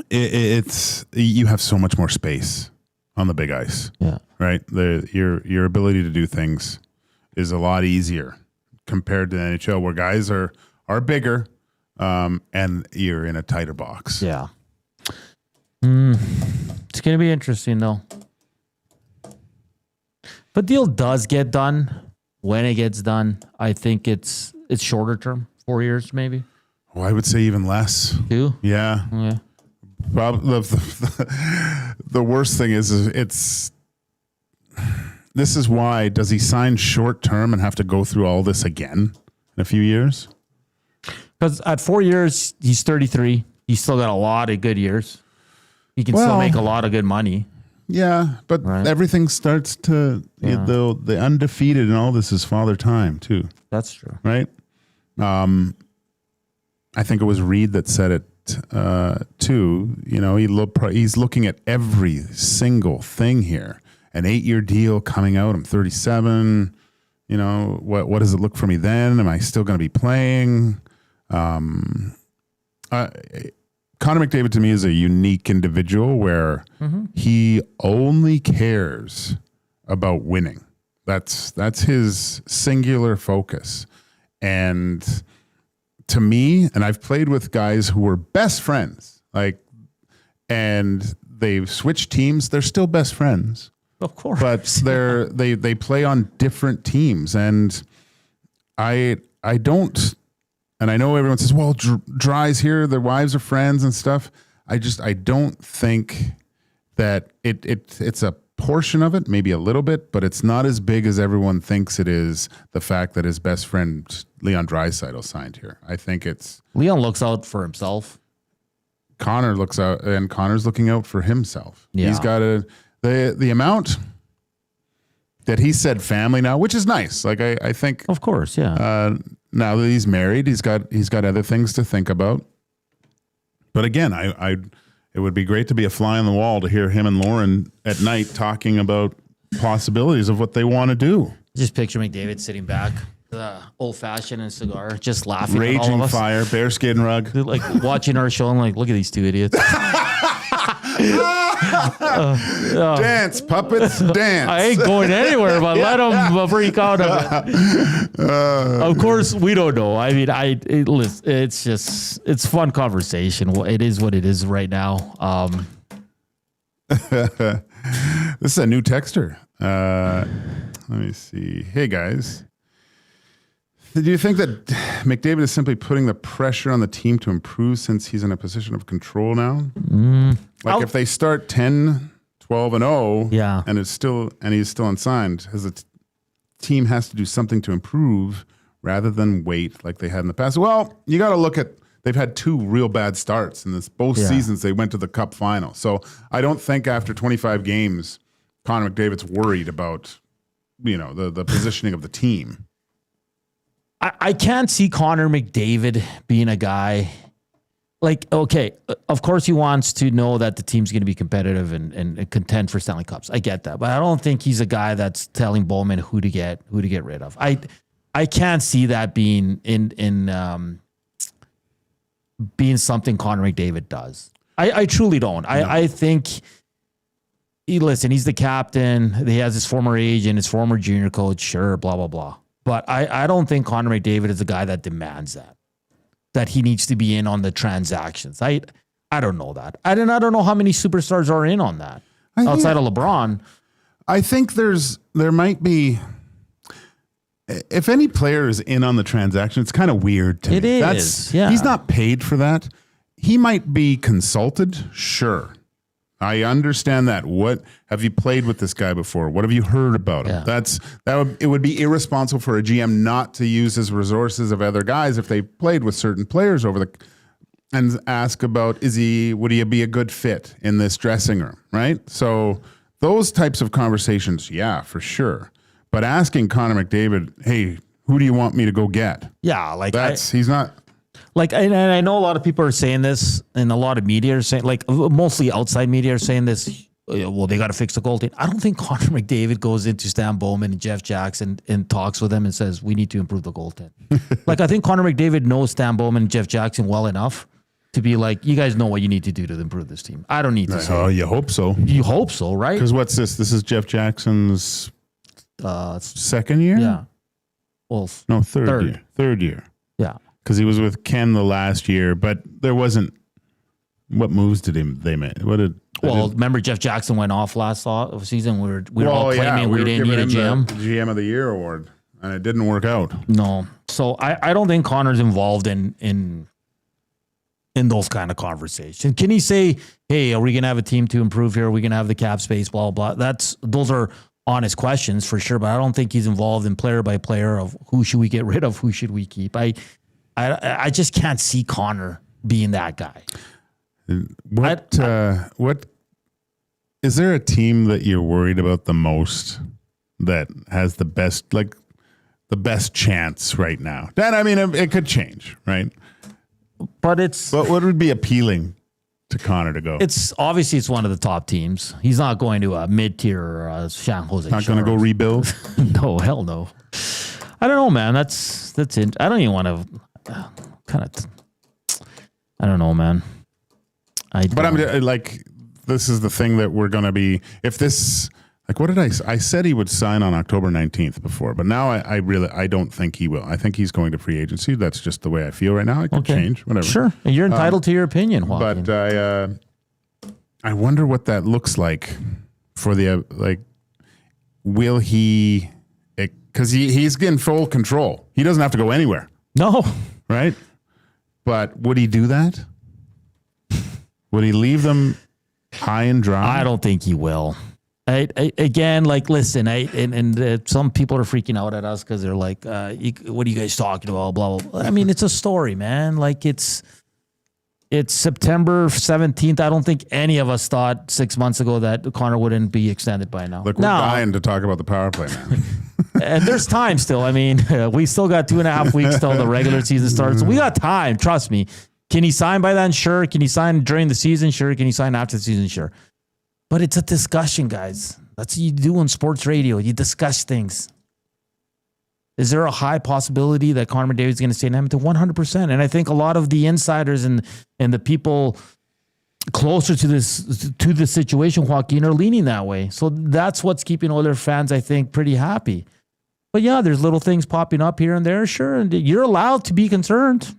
It's you have so much more space on the big ice. Yeah, right. Your ability to do things is a lot easier compared to the NHL, where guys are bigger, and you're in a tighter box. Yeah, it's going to be interesting though. But deal does get done. When it gets done, I think it's shorter term, 4 years maybe. Oh, I would say even less. 2? Yeah. Yeah. Probably the worst thing is this is why does he sign short term and have to go through all this again in a few years? Because at 4 years, he's 33. He's still got a lot of good years. He can still make a lot of good money. Yeah, but everything starts to the undefeated and all this is father time too. That's true, right? I think it was Reed that said it too. You know, he's looking at every single thing here. An 8-year deal coming out. I'm 37. You know, what does it look for me then? Am I still going to be playing? Connor McDavid to me is a unique individual where he only cares about winning. That's his singular focus. And to me, and I've played with guys who were best friends, and they've switched teams. They're still best friends, of course, but they play on different teams. And I don't. And I know everyone says, well, Dry's here, their wives are friends and stuff. I don't think that it's a portion of it, maybe a little bit, but it's not as big as everyone thinks it is, the fact that his best friend, Leon Draisaitl, signed here. I think it's... Leon looks out for himself. Connor looks out, and Connor's looking out for himself. Yeah. He's got the amount that he said family now, which is nice. Like, I think... Of course, yeah. Now that he's married, he's got other things to think about. But again, it would be great to be a fly on the wall to hear him and Lauren at night talking about possibilities of what they want to do. Just picture McDavid sitting back, old fashioned and cigar, just laughing. Raging at all of us. fire, bearskin rug, like watching our show. I'm like, look at these two idiots. Dance, puppets, dance. I ain't going anywhere, but let them freak out of it. Of course, we don't know. I mean, it's just, it's fun conversation. It is what it is right now. This is a new texter. Let me see. Hey, guys. Do you think that McDavid is simply putting the pressure on the team to improve since he's in a position of control now? If they start 10, 12 and 0, and he's still unsigned, the team has to do something to improve rather than wait like they had in the past. Well, you got to look at, they've had 2 real bad starts in both seasons. They went to the Cup final. So I don't think after 25 games, Connor McDavid's worried about, the positioning of the team. I can't see Connor McDavid being a guy okay, of course he wants to know that the team's going to be competitive and contend for Stanley Cups. I get that, but I don't think he's a guy that's telling Bowman who to get rid of. I can't see that being being something Connor McDavid does. I truly don't. No. I think he's the captain. He has his former agent, his former junior coach, sure, blah, blah, blah. But I don't think Connor McDavid is a guy that demands that he needs to be in on the transactions. I don't know that. I don't know how many superstars are in on that outside of LeBron. I think there might be, if any player is in on the transaction, it's kind of weird to me. It is, yeah. He's not paid for that. He might be consulted, sure. I understand that. What have you played with this guy before? What have you heard about him? Yeah. It would be irresponsible for a GM not to use his resources of other guys if they played with certain players and ask about would he be a good fit in this dressing room, right? So those types of conversations, yeah, for sure. But asking Connor McDavid, hey, who do you want me to go get? Yeah, like he's not. Like, and I know a lot of people are saying this, and a lot of media are saying, like, mostly outside media are saying this. Well, they got to fix the goaltending. I don't think Connor McDavid goes into Stan Bowman and Jeff Jackson and talks with them and says, we need to improve the goaltending. Like, I think Connor McDavid knows Stan Bowman and Jeff Jackson well enough to be like, you guys know what you need to do to improve this team. I don't need to say. Oh, you hope so. You hope so, right? Because what's this? This is Jeff Jackson's second year? Yeah. Well, no, third year. Third year. Yeah. Because he was with Ken the last year, but there wasn't. What moves did they make? Remember Jeff Jackson went off last season. We were all claiming we didn't need a GM. The GM of the Year award, and it didn't work out. No, so I don't think Connor's involved in those kind of conversations. Can he say, "Hey, are we gonna have a team to improve here? Are we gonna have the cap space?" Blah blah. Those are honest questions for sure, but I don't think he's involved in player by player of who should we get rid of, who should we keep. I just can't see Connor being that guy. What is there a team that you're worried about the most that has the best chance right now? That, I mean, it could change, right? But what would be appealing to Connor to go? It's obviously it's one of the top teams. He's not going to a mid-tier San Jose. Not going to go rebuild? No, hell no. I don't know, man. That's it. I don't even want to I don't know, man. But I'm like, this is the thing that we're going to be, if this, like, what did I said he would sign on October 19th before, but now I don't think he will. I think he's going to free agency. That's just the way I feel right now. It could change, whatever. Sure. And you're entitled to your opinion, Joaquin. But I wonder what that looks like for the, will he, because he's in full control. He doesn't have to go anywhere. No. Right? But would he do that? Would he leave them high and dry? I don't think he will. Again, listen, some people are freaking out at us because they're like, what are you guys talking about? Blah, blah, blah. I mean, it's a story, man. Like, it's September 17th. I don't think any of us thought 6 months ago that Connor wouldn't be extended by now. Look, we're dying to talk about the power play, man. And there's time still. I mean, we still got 2.5 weeks till the regular season starts. So we got time. Trust me. Can he sign by then? Sure. Can he sign during the season? Sure. Can he sign after the season? Sure. But it's a discussion, guys. That's what you do on sports radio. You discuss things. Is there a high possibility that Connor McDavid is going to stay in Edmonton? 100%. And I think a lot of the insiders and the people closer to the situation, Joaquin, are leaning that way. So that's what's keeping Oilers fans, I think, pretty happy. But yeah, there's little things popping up here and there. Sure. And you're allowed to be concerned.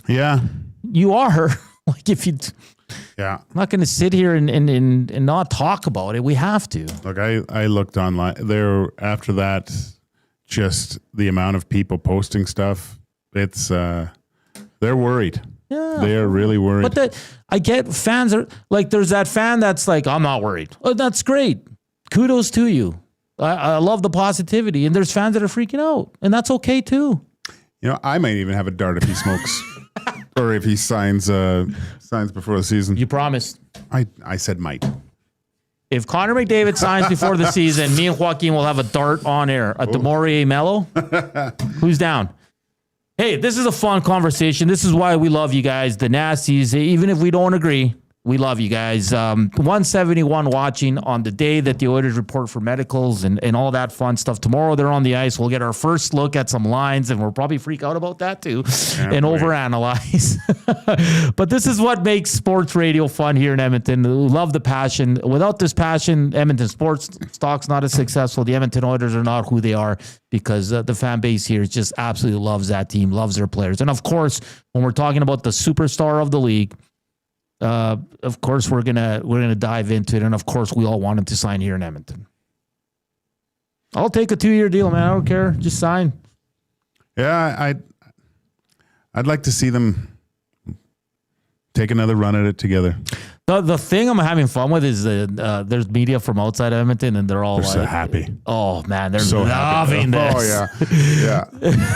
Yeah. You are. Like, if you... Yeah. I'm not going to sit here and not talk about it. We have to. Look, I looked online there after that, just the amount of people posting stuff. It's, they're worried. Yeah. They are really worried. But I get fans are like, there's that fan that's like, I'm not worried. Oh, that's great. Kudos to you. I love the positivity. And there's fans that are freaking out. And that's okay too. You know, I might even have a dart if he smokes or if he signs before the season. You promised. I said might. If Connor McDavid signs before the season, me and Joaquin will have a dart on air at the Maurier Mello. Who's down? Hey, this is a fun conversation. This is why we love you guys, the Nasties. Even if we don't agree, we love you guys. 171 watching on the day that the Oilers report for medicals and all that fun stuff. Tomorrow they're on the ice. We'll get our first look at some lines, and we'll probably freak out about that too and overanalyze. But this is what makes sports radio fun here in Edmonton. We love the passion. Without this passion, Edmonton sports stock's not as successful. The Edmonton Oilers are not who they are because the fan base here just absolutely loves that team, loves their players. And of course, when we're talking about the superstar of the league, of course, we're gonna dive into it, and of course, we all want him to sign here in Edmonton. I'll take a 2-year deal, man. I don't care. Just sign. Yeah, I'd like to see them take another run at it together. The thing I'm having fun with is there's media from outside Edmonton, and they're like, so happy. Oh man, they're So loving happy. this. Yeah.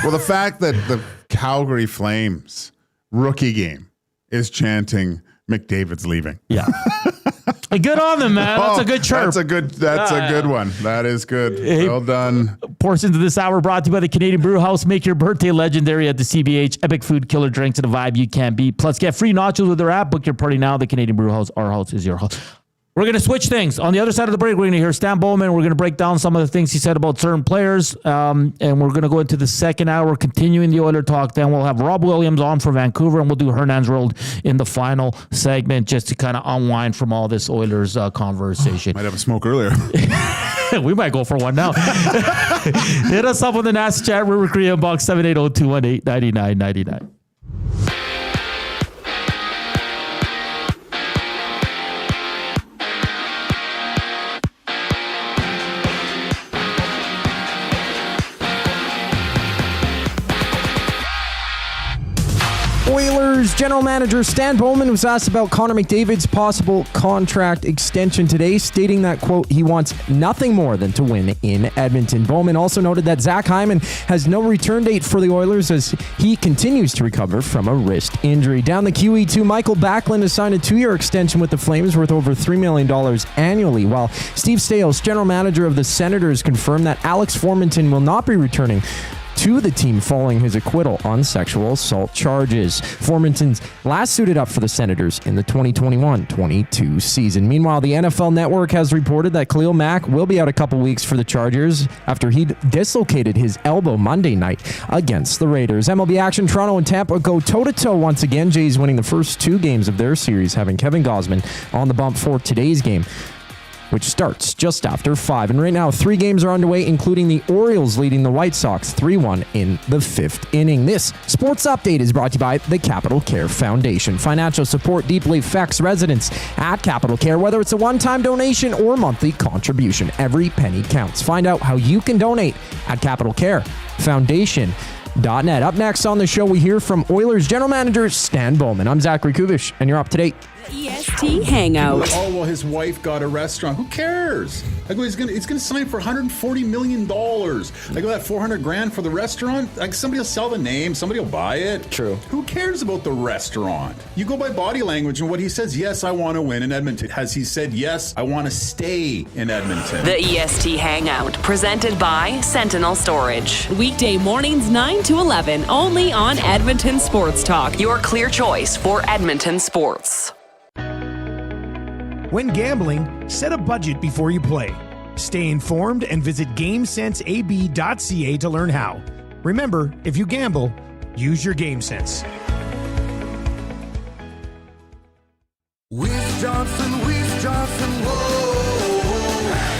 Well, the fact that the Calgary Flames rookie game is chanting McDavid's leaving. Yeah. Good on them, man. That's a good chirp. That's a good one. That is good. Well done. Portions of this hour brought to you by the Canadian Brew House. Make your birthday legendary at the CBH. Epic food, killer drinks, and a vibe you can't beat. Plus, get free nachos with their app. Book your party now. The Canadian Brew House. Our house is your house. We're going to switch things. On the other side of the break, we're going to hear Stan Bowman. We're going to break down some of the things he said about certain players. And we're going to go into the second hour, continuing the Oiler talk. Then we'll have Rob Williams on for Vancouver, and we'll do Hernand's World in the final segment just to kind of unwind from all this Oilers conversation. Might have a smoke earlier. We might go for one now. Hit us up on the Nasty Chat, River Korea Box 780-218-9999. Oilers general manager Stan Bowman was asked about Connor McDavid's possible contract extension today, stating that, quote, he wants nothing more than to win in Edmonton. Bowman also noted that Zach Hyman has no return date for the Oilers as he continues to recover from a wrist injury. Down the QE2, Michael Backlund has signed a 2-year extension with the Flames worth over $3 million annually, while Steve Staios, general manager of the Senators, confirmed that Alex Formenton will not be returning to the team following his acquittal on sexual assault charges. Formenton's last suited up for the Senators in the 2021-22 season. Meanwhile, the NFL Network has reported that Khalil Mack will be out a couple weeks for the Chargers after he dislocated his elbow Monday night against the Raiders. MLB action, Toronto and Tampa go toe-to-toe once again. Jays winning the first 2 games of their series, having Kevin Gausman on the bump for today's game, which starts just after 5. And right now, 3 games are underway, including the Orioles leading the White Sox 3-1 in the 5th inning. This sports update is brought to you by the Capital Care Foundation. Financial support deeply affects residents at Capital Care, whether it's a one-time donation or monthly contribution. Every penny counts. Find out how you can donate at Capital Care Foundation.net. Up next on the show, we hear from Oilers general manager Stan Bowman. I'm Zachary Kubish, and you're up to date. EST Hangout. Oh, well, his wife got a restaurant. Who cares? I go, he's gonna sign for $140 million. I go, that $400,000 for the restaurant? Like, somebody will sell the name, somebody will buy it. True. Who cares about the restaurant? You go by body language and what he says. Yes, I want to win in Edmonton. Has he said, yes, I want to stay in Edmonton? The EST Hangout, presented by Sentinel Storage. Weekday mornings 9 to 11, only on Edmonton Sports Talk. Your clear choice for Edmonton sports. When gambling, set a budget before you play. Stay informed and visit GameSenseAB.ca to learn how. Remember, if you gamble, use your game sense. Weiss Johnson, whoa.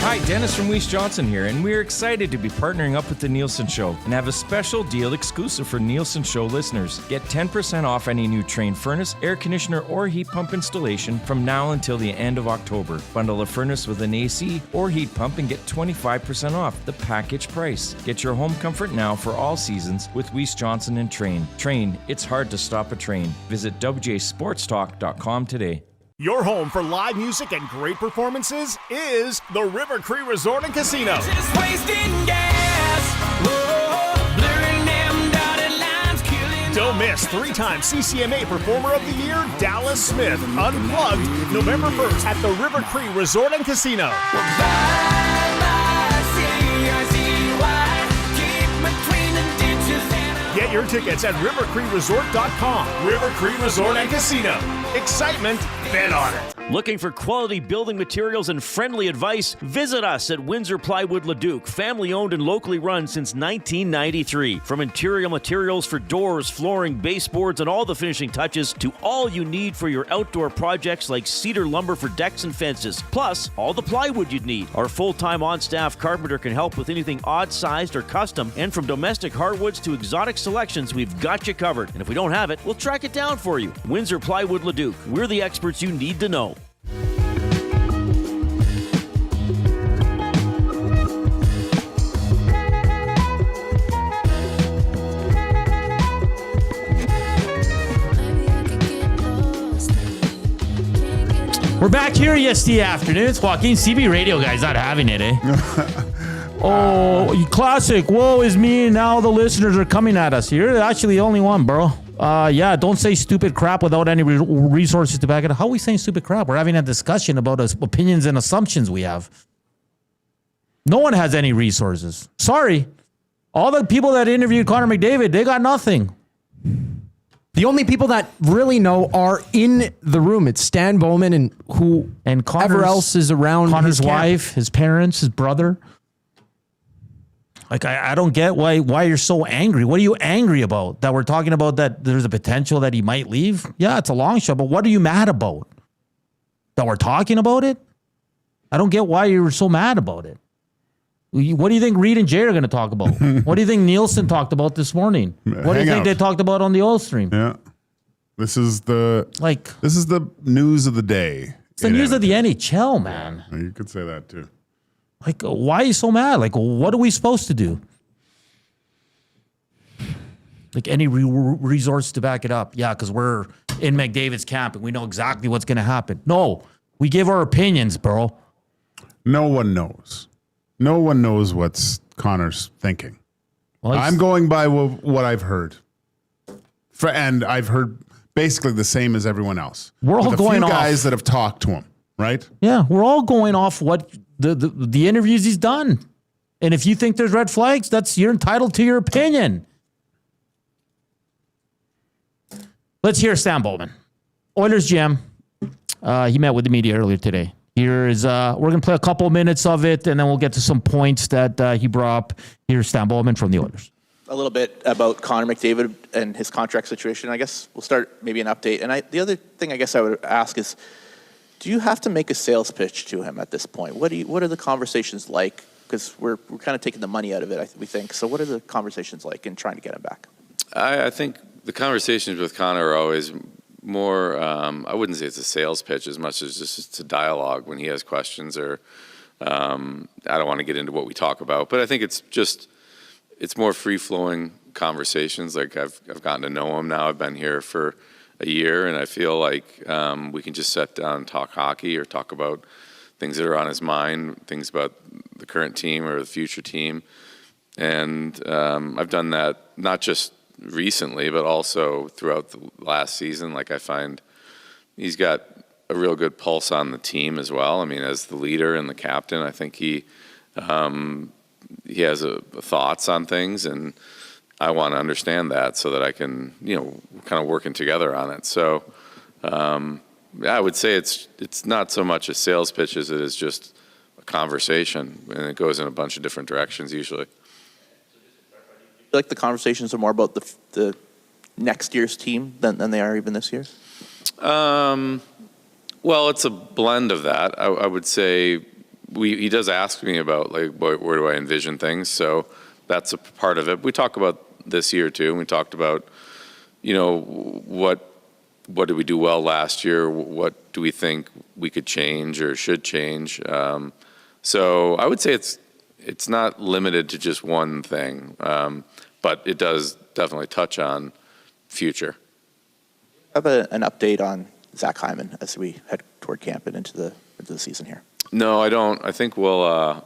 Hi, Dennis from Weiss Johnson here, and we're excited to be partnering up with the Nielsen Show and have a special deal exclusive for Nielsen Show listeners. Get 10% off any new Trane furnace, air conditioner, or heat pump installation from now until the end of October. Bundle a furnace with an AC or heat pump and get 25% off the package price. Get your home comfort now for all seasons with Weiss Johnson and Trane. Trane, it's hard to stop a train. Visit WJSportsTalk.com today. Your home for live music and great performances is the River Cree Resort and Casino. Just wasting gas. Whoa, blurring them dotted lines, killing. Don't miss 3-time CCMA Performer of the Year, Dallas Smith, Unplugged, November 1st at the River Cree Resort and Casino. Get your tickets at rivercreeresort.com. River Cree Resort and Casino. Excitement, bet on it. Looking for quality building materials and friendly advice? Visit us at Windsor Plywood Leduc, family owned and locally run since 1993. From interior materials for doors, flooring, baseboards, and all the finishing touches to all you need for your outdoor projects like cedar lumber for decks and fences, plus all the plywood you'd need. Our full-time on-staff carpenter can help with anything odd-sized or custom, and from domestic hardwoods to exotic selections, we've got you covered. And if we don't have it, we'll track it down for you. Windsor Plywood Leduc. We're the experts you need to know. We're back here, EST Afternoons. Joaquin, CB Radio guy's not having it, eh? Oh, classic. Woe is me. Now the listeners are coming at us. You're actually the only one, bro. Yeah, don't say stupid crap without any resources to back it up. How are we saying stupid crap? We're having a discussion about opinions and assumptions we have. No one has any resources. Sorry. All the people that interviewed Connor McDavid, they got nothing. The only people that really know are in the room. It's Stan Bowman and whoever else is around. Connor's wife, his parents, his brother. Like, I don't get why you're so angry. What are you angry about? That we're talking about that there's a potential that he might leave? Yeah, it's a long shot, but what are you mad about? That we're talking about it? I don't get why you're so mad about it. What do you think Reed and Jay are going to talk about? What do you think Nielsen talked about this morning? What do you think they talked about on the oil stream? Yeah. This is the news of the day. It's the news of the NHL, man. Yeah, you could say that too. Like, why are you so mad? Like, what are we supposed to do? Like, any resource to back it up? Yeah, because we're in McDavid's camp and we know exactly what's going to happen. No, we give our opinions, bro. No one knows. No one knows what Connor's thinking. Well, I'm going by what I've heard. And I've heard basically the same as everyone else. We're all going off. Guys that have talked to him, right? Yeah, we're all going off what the interviews he's done. And if you think there's red flags, you're entitled to your opinion. Let's hear Stan Bowman. Oilers GM. He met with the media earlier today. Here is, we're going to play a couple of minutes of it, and then we'll get to some points that he brought up. Here's Stan Bowman from the Oilers. A little bit about Connor McDavid and his contract situation. I guess we'll start maybe an update. And the other thing I guess I would ask is, do you have to make a sales pitch to him at this point? What are the conversations like? Because we're kind of taking the money out of it, we think. So what are the conversations like in trying to get him back? I think the conversations with Connor are always more, I wouldn't say it's a sales pitch as much as just it's a dialogue when he has questions or I don't want to get into what we talk about, but I think it's more free-flowing conversations. Like I've gotten to know him now. I've been here for a year, and I feel like we can just sit down and talk hockey or talk about things that are on his mind, things about the current team or the future team. And I've done that not just recently, but also throughout the last season. Like I find he's got a real good pulse on the team as well. I mean, as the leader and the captain, I think he has thoughts on things, and I want to understand that so that I can, kind of working together on it. So I would say it's not so much a sales pitch as it is just a conversation, and it goes in a bunch of different directions usually. I feel like the conversations are more about the next year's team than they are even this year? Well, it's a blend of that. I would say he does ask me about like where do I envision things, so that's a part of it. We talk about this year too. We talked about what did we do well last year? What do we think we could change or should change? So I would say it's not limited to just one thing, but it does definitely touch on future. Have an update on Zach Hyman as we head toward camp and into the season here? No, I don't. I think we're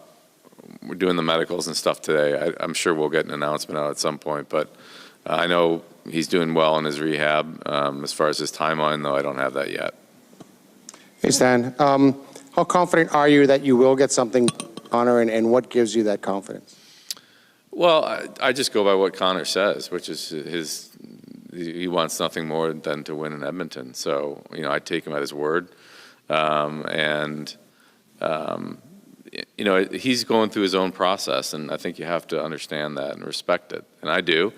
doing the medicals and stuff today. I'm sure we'll get an announcement out at some point, but I know he's doing well in his rehab. As far as his timeline, though, I don't have that yet. Hey, Stan. How confident are you that you will get something, Connor, and what gives you that confidence? Well, I just go by what Connor says, which is he wants nothing more than to win in Edmonton. So, I take him at his word. He's going through his own process, and I think you have to understand that and respect it. And I do.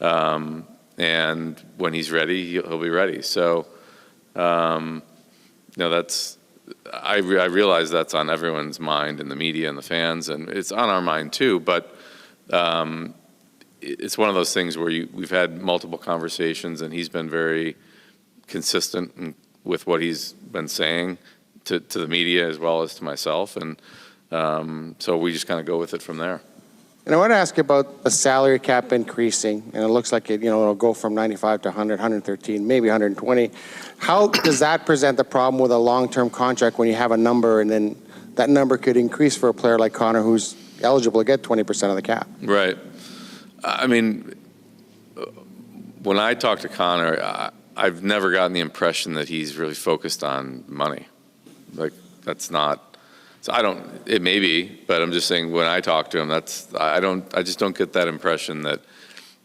And when he's ready, he'll be ready. So, that's, I realize that's on everyone's mind in the media and the fans, and it's on our mind too, but it's one of those things where we've had multiple conversations, and he's been very consistent with what he's been saying to the media as well as to myself, and so we just kind of go with it from there. And I want to ask you about the salary cap increasing, and it looks like it'll go from 95 to 100, 113, maybe 120. How does that present the problem with a long-term contract when you have a number, and then that number could increase for a player like Connor, who's eligible to get 20% of the cap? Right. I mean, when I talk to Connor, I've never gotten the impression that he's really focused on money. Like, that's not. So it may be, but I'm just saying when I talk to him, I just don't get that impression that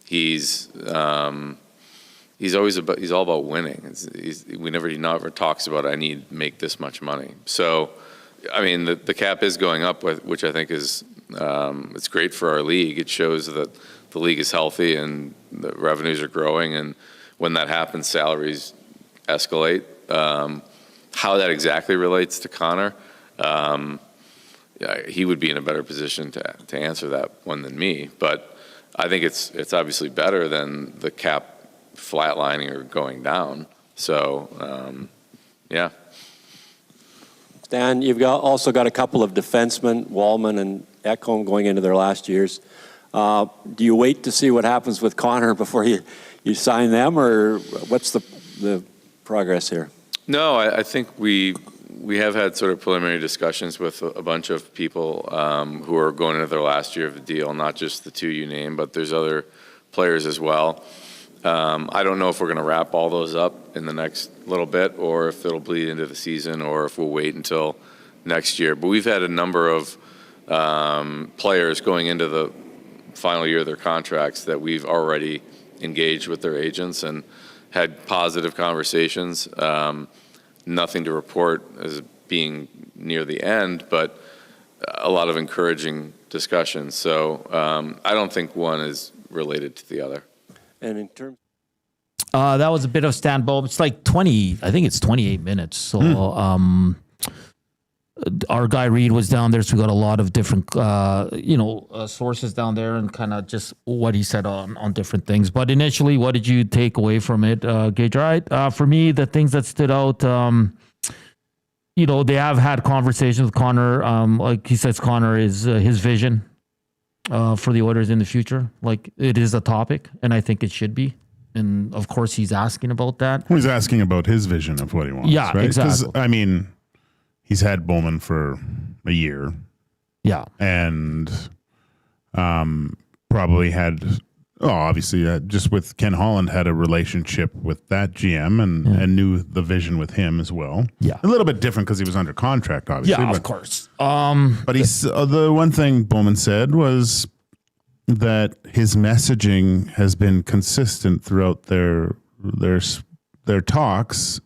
he's all about winning. He never talks about, I need to make this much money. So, I mean, the cap is going up, which I think is, it's great for our league. It shows that the league is healthy and the revenues are growing. And when that happens, salaries escalate. How that exactly relates to Connor, he would be in a better position to answer that one than me. But I think it's obviously better than the cap flatlining or going down. So, yeah. Stan, you've also got a couple of defensemen, Walman and Ekholm, going into their last years. Do you wait to see what happens with Connor before you sign them, or what's the progress here? No, I think we have had sort of preliminary discussions with a bunch of people who are going into their last year of the deal, not just the two you named, but there's other players as well. I don't know if we're going to wrap all those up in the next little bit, or if it'll bleed into the season, or if we'll wait until next year. But we've had a number of players going into the final year of their contracts that we've already engaged with their agents and had positive conversations. Nothing to report as being near the end, but a lot of encouraging discussions. So I don't think one is related to the other. And in terms, that was a bit of Stan Bowman. It's like 28 minutes. So our guy Reed was down there, so we got a lot of different sources down there, and kind of just what he said on different things. But initially, what did you take away from it, Gage? All right, for me, the things that stood out, they have had conversations with Connor. Like he says, Connor is his vision for the Oilers in the future. Like, it is a topic, and I think it should be. And of course, he's asking about that. Well, he's asking about his vision of what he wants. Yeah, right? exactly. 'Cause, I mean, he's had Bowman for a year. Yeah. And probably had, obviously, just with Ken Holland, had a relationship with that GM and knew the vision with him as well. Yeah. A little bit different because he was under contract, obviously. Yeah, but, of course. But he's, the one thing Bowman said was that his messaging has been consistent throughout their talks,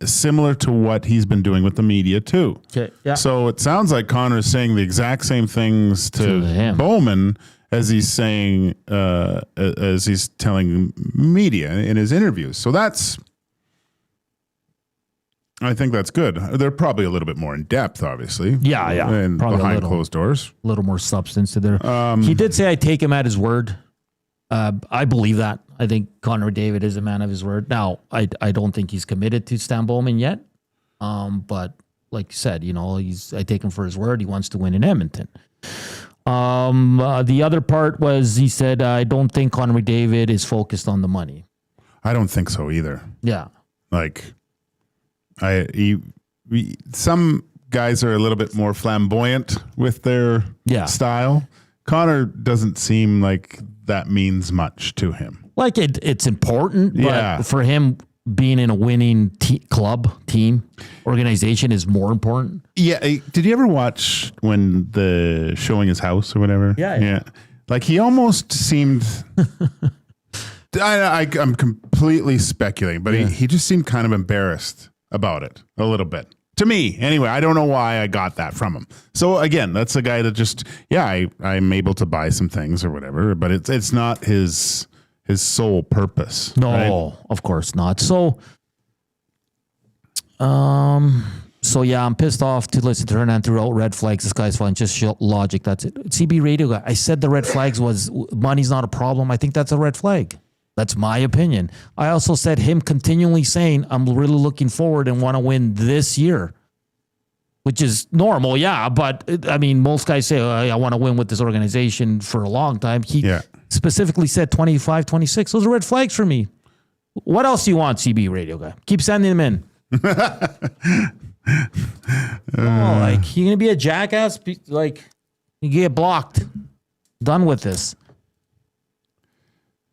similar to what he's been doing with the media too. Okay. Yeah. So it sounds like Connor is saying the exact same things to Bowman as he's saying, as he's telling media in his interviews. So I think that's good. They're probably a little bit more in depth, obviously. Yeah. And Probably behind closed doors. A little more substance to there. He did say, I take him at his word. I believe that. I think Connor McDavid is a man of his word. Now, I don't think he's committed to Stan Bowman yet. But like you said, I take him for his word. He wants to win in Edmonton. The other part was he said, I don't think Connor McDavid is focused on the money. I don't think so either. Yeah. Like, some guys are a little bit more flamboyant with their style. Connor doesn't seem like that means much to him. Like it's important, but for him, being in a winning team, organization is more important. Yeah. Did you ever watch when the showing his house or whatever? Yeah. Like he almost seemed. I'm completely speculating, but he just seemed kind of embarrassed about it a little bit. To me, anyway, I don't know why I got that from him. So again, that's a guy that just, I'm able to buy some things or whatever, but it's not his sole purpose. No, right? Of course not. So yeah, I'm pissed off to listen to Hernand throughout red flags. This guy's fine. Just logic. That's it. CB radio guy. I said the red flags was money's not a problem. I think that's a red flag. That's my opinion. I also said him continually saying, I'm really looking forward and want to win this year. which is normal, yeah. But I mean, most guys say, I want to win with this organization for a long time. He specifically said 25, 26. Those are red flags for me. What else do you want, CB radio guy? Keep sending them in. Like, you're going to be a jackass? Like, you get blocked. Done with this.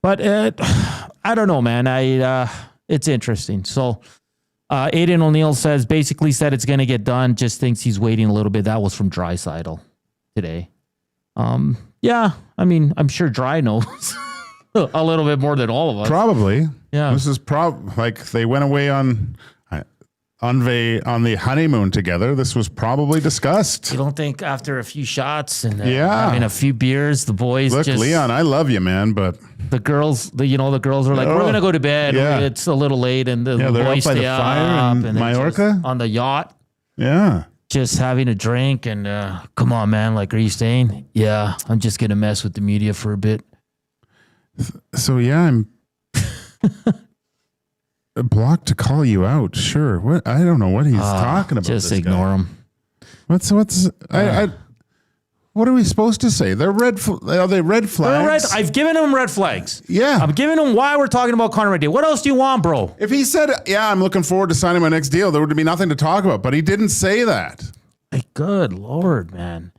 But I don't know, man. It's interesting. So Aiden O'Neill basically said it's going to get done. Just thinks he's waiting a little bit. That was from Draisaitl today. Yeah, I mean, I'm sure Dry knows a little bit more than all of us. Probably. Yeah. This is like they went away on the honeymoon together. This was probably discussed. You don't think after a few shots and having a few beers, the boys Look, Leon, I love you, man, but the girls, the girls are like, we're gonna go to bed. Yeah. It's a little late, and the boys up by stay the fire up in and they're Mallorca just on the yacht. Yeah, just having a drink and come on, man. Like, are you staying? Yeah, I'm just gonna mess with the media for a bit. So yeah, I'm blocked to call you out. Sure. What? I don't know what he's talking about. Just ignore him. What's what are we supposed to say? They're red. Are they red flags? I've given him red flags. Yeah. I'm giving him why we're talking about Connor McDavid. What else do you want, bro? If he said, yeah, I'm looking forward to signing my next deal, there would be nothing to talk about, but he didn't say that. Hey, good Lord, man.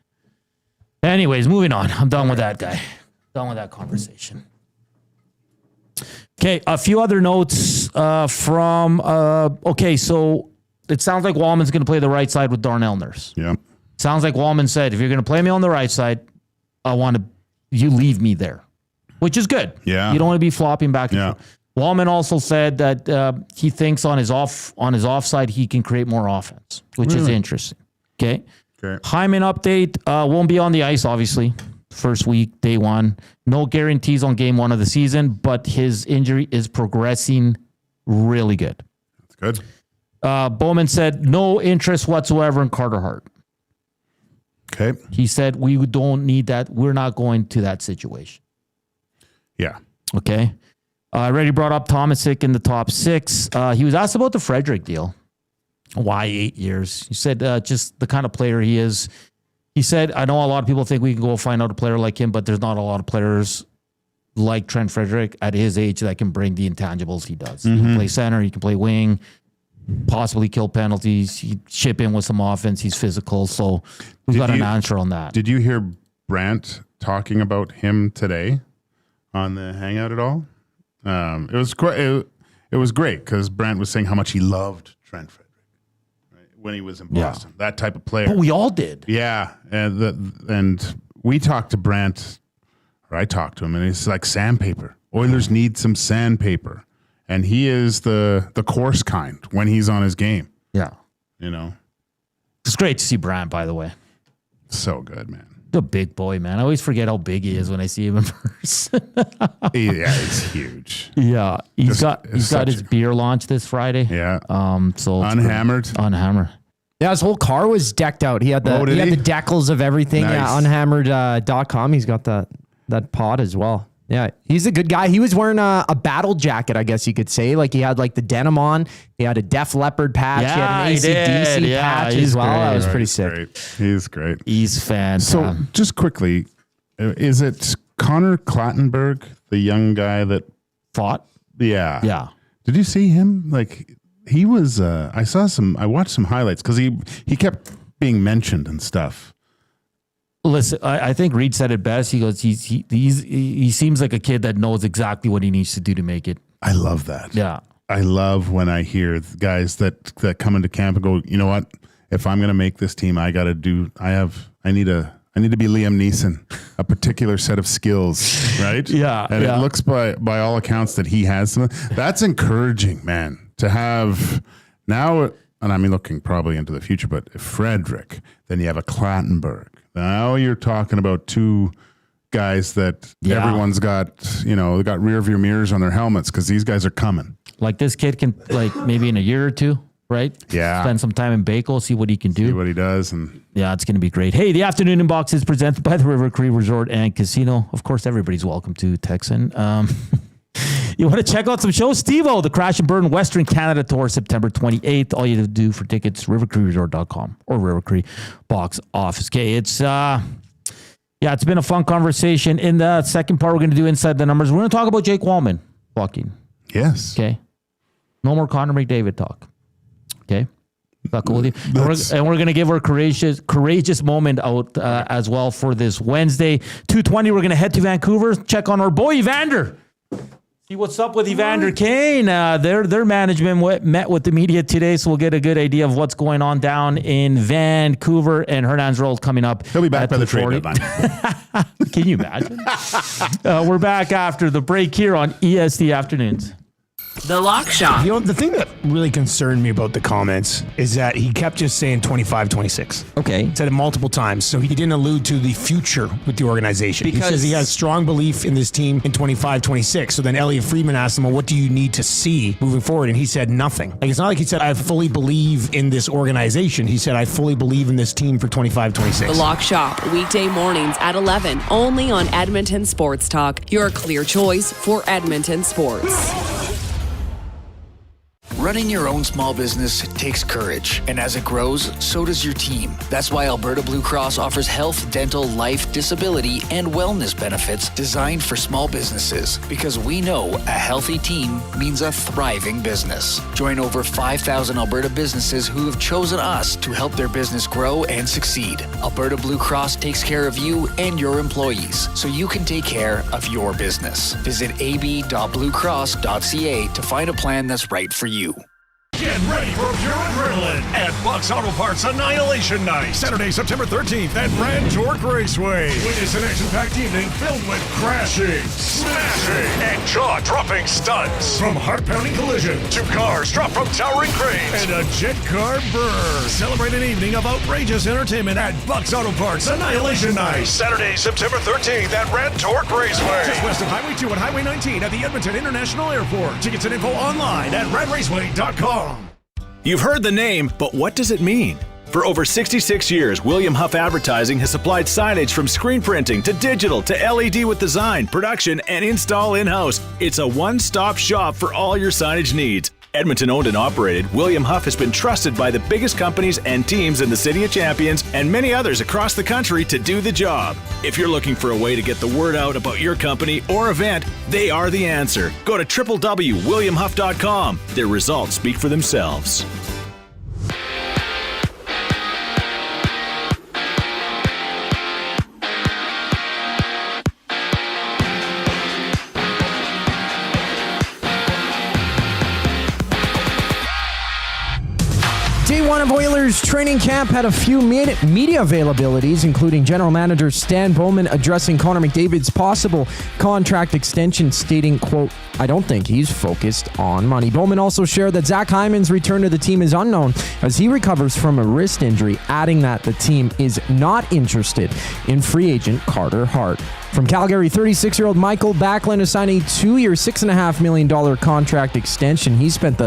Anyways, moving on. I'm done with that guy. Done with that conversation. Okay, a few other notes from, so it sounds like Walman's going to play the right side with Darnell Nurse. Yeah. Sounds like Walman said, if you're going to play me on the right side, you leave me there, which is good. Yeah. You don't want to be flopping back and forth. Walman also said that he thinks on his offside, he can create more offense, which is interesting. Okay. Hyman update, won't be on the ice, obviously. First week, day one. No guarantees on game one of the season, but his injury is progressing really good. That's good. Bowman said no interest whatsoever in Carter Hart. Okay. He said, we don't need that. We're not going to that situation. Yeah. Okay. I already brought up Tomasic in the top 6. He was asked about the Frederic deal. Why 8 years? He said just the kind of player he is. He said, I know a lot of people think we can go find out a player like him, but there's not a lot of players like Trent Frederic at his age that can bring the intangibles he does. He can play center, he can play wing, possibly kill penalties, he chip in with some offense, he's physical. So we've got an answer on that. Did you hear Brandt talking about him today on the Hangout at all? It was great because Brandt was saying how much he loved Trent Frederic when he was in Boston. That type of player. But we all did. Yeah. And we talked to Brandt, or I talked to him, and it's like sandpaper. Oilers need some sandpaper. And he is the coarse kind when he's on his game. Yeah. You know? It's great to see Brandt, by the way. So good, man. The big boy, man. I always forget how big he is when I see him in person. Yeah, he's huge. Yeah. He's got his beer launch this Friday. Yeah. So Unhammered. Unhammered. Yeah, his whole car was decked out. He had the the decals of everything. Nice. Yeah, unhammered.com. He's got that pod as well. Yeah, he's a good guy. He was wearing a battle jacket, I guess you could say. Like, he had like the denim on. He had a Def Leppard patch. Yeah, he had an ACDC patch as well. Great. That was pretty He's sick. great. He's great. He's fantastic. So, just quickly, is it Connor Clattenburg, the young guy that fought? Yeah. Yeah. Did you see him? Like, he was, I watched some highlights because he kept being mentioned and stuff. Listen, I think Reed said it best. He goes, he seems like a kid that knows exactly what he needs to do to make it. I love that. Yeah. I love when I hear guys that come into camp and go, you know what? If I'm going to make this team, I need to be Liam Neeson, a particular set of skills, right? Yeah. And it looks by all accounts that he has some. That's encouraging, man, to have now. And I'm looking probably into the future, but Frederic, then you have a Clattenburg. Now you're talking about two guys that everyone's got, they got rear view mirrors on their helmets because these guys are coming. Like, this kid can, like, maybe in a year or two, right? Yeah. Spend some time in Baco, see what he can do. See what he does. And yeah, it's going to be great. Hey, the Afternoon Inbox is presented by the River Cree Resort and Casino. Of course, everybody's welcome to Texan. You want to check out some shows? Steve-O, the Crash and Burn Western Canada Tour, September 28th. All you have to do for tickets, rivercreeresort.com or River Cree box office. Okay, it's been a fun conversation. In the second part, we're going to do Inside the Numbers. We're going to talk about Jake Walman, Joaquin. Yes. Okay. No more Connor McDavid talk. Okay. Not cool with you. And we're going to give our courageous moment out as well for this Wednesday. 2:20, we're going to head to Vancouver, check on our boy Evander. See what's up with Evander Kane. Their management met with the media today, so we'll get a good idea of what's going on down in Vancouver. And Hernand's role coming up. He'll be back by the trade deadline. Can you imagine? We're back after the break here on EST Afternoons. The Lock Shop. You know, the thing that really concerned me about the comments is that he kept just saying 25-26. Okay. He said it multiple times, so he didn't allude to the future with the organization. He says he has strong belief in this team in 25-26. So then Elliot Friedman asked him, well, what do you need to see moving forward? And he said nothing. Like, it's not like he said, I fully believe in this organization. He said, I fully believe in this team for 25-26. The Lock Shop, weekday mornings at 11, only on Edmonton Sports Talk, your clear choice for Edmonton sports. Running your own small business takes courage, and as it grows, so does your team. That's why Alberta Blue Cross offers health, dental, life, disability, and wellness benefits designed for small businesses, because we know a healthy team means a thriving business. Join over 5,000 Alberta businesses who have chosen us to help their business grow and succeed. Alberta Blue Cross takes care of you and your employees, so you can take care of your business. Visit ab.bluecross.ca to find a plan that's right for you. Get ready for pure adrenaline at Buck's Auto Parts Annihilation Night, Saturday, September 13th at Brand Torque Raceway. Witness an action-packed evening filled with crashing, smashing, and jaw-dropping stunts. From heart-pounding collision to cars dropped from towering cranes and a jet car burn. Celebrate an evening of outrageous entertainment at Buck's Auto Parts Annihilation Night, Saturday, September 13th at Brand Torque Raceway. Just west of Highway 2 and Highway 19 at the Edmonton International Airport. Tickets and info online at radraceway.com. You've heard the name, but what does it mean? For over 66 years, William Huff Advertising has supplied signage from screen printing to digital to LED with design, production, and install in-house. It's a one-stop shop for all your signage needs. Edmonton owned and operated, William Huff has been trusted by the biggest companies and teams in the City of Champions and many others across the country to do the job. If you're looking for a way to get the word out about your company or event, they are the answer. Go to www.williamhuff.com. Their results speak for themselves. Day one of Oilers training camp had a few media availabilities, including general manager Stan Bowman addressing Connor McDavid's possible contract extension, stating, quote, I don't think he's focused on money. Bowman also shared that Zach Hyman's return to the team is unknown as he recovers from a wrist injury, adding that the team is not interested in free agent Carter Hart. From Calgary, 36-year-old Michael Backlund is signing a 2-year, $6.5 million contract extension. He spent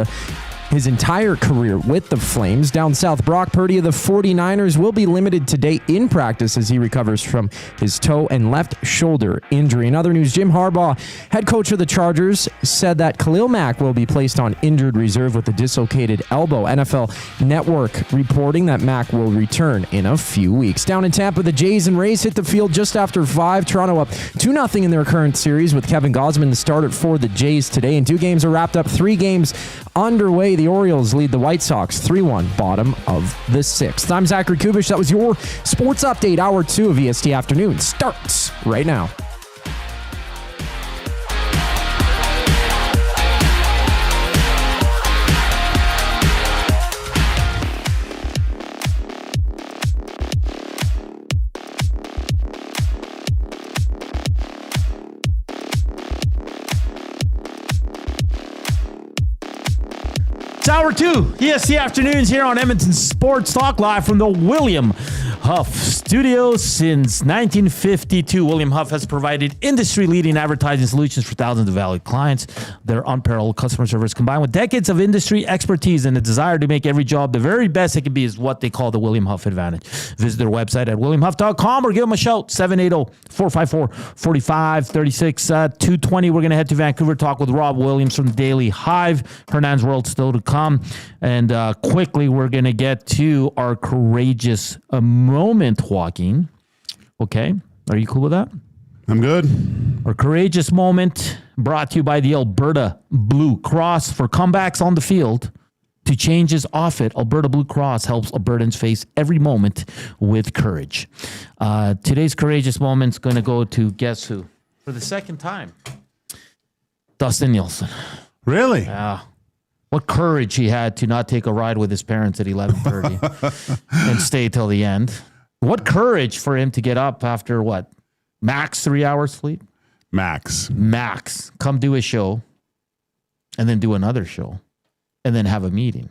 his entire career with the Flames. Down south, Brock Purdy of the 49ers will be limited today in practice as he recovers from his toe and left shoulder injury. In other news, Jim Harbaugh, head coach of the Chargers, said that Khalil Mack will be placed on injured reserve with a dislocated elbow. NFL Network reporting that Mack will return in a few weeks. Down in Tampa, the Jays and Rays hit the field just after 5. Toronto up 2-0 in their current series with Kevin Gausman the starter for the Jays today. And 2 games are wrapped up, 3 games underway. The Orioles lead the White Sox 3-1, bottom of the 6th. I'm Zachary Kubish. That was your sports update. Hour 2 of EST Afternoon starts right now. It's hour 2, EST Afternoons here on Edmonton Sports Talk, live from the William Huff Studios. Since 1952, William Huff has provided industry-leading advertising solutions for thousands of valued clients. Their unparalleled customer service combined with decades of industry expertise and a desire to make every job the very best it can be is what they call the William Huff advantage. Visit their website at williamhuff.com or give them a shout, 780-454-4536. 2:20, we're going to head to Vancouver, talk with Rob Williams from the Daily Hive. Hernand's World still to come. And quickly, we're going to get to our courageous moment, Joaquin. Okay. Are you cool with that? I'm good. Our courageous moment brought to you by the Alberta Blue Cross. For comebacks on the field to changes off it, Alberta Blue Cross helps Albertans face every moment with courage. Today's courageous moment is going to go to guess who? For the second time. Dustin Nielsen. Really? Yeah. What courage he had to not take a ride with his parents at 11:30 and stay till the end. What courage for him to get up after what? Max 3 hours sleep? Max. Come do a show and then do another show and then have a meeting.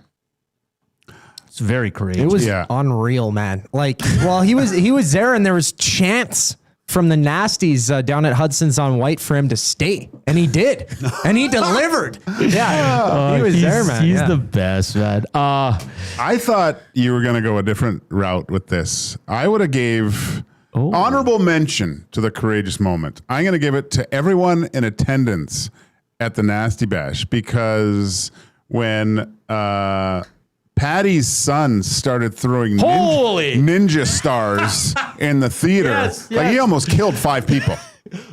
It's very courageous. It was unreal, man. Like, well, he was there and there was chants from the nasties down at Hudson's on White for him to stay. And he did. And he delivered. Yeah. He was there, man. He's the best, man. I thought you were going to go a different route with this. I would have gave honorable mention to the courageous moment. I'm going to give it to everyone in attendance at the Nasty Bash because when Patty's son started throwing ninja stars in the theater. Yes. Like he almost killed 5 people.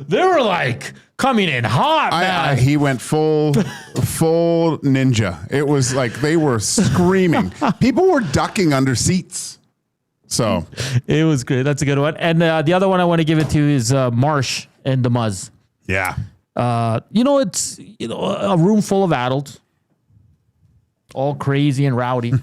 They were like coming in hot, man. He went full ninja. It was like they were screaming. People were ducking under seats. So it was great. That's a good one. And the other one I want to give it to is Marsh and the Muzz. Yeah. It's a room full of adults, all crazy and rowdy.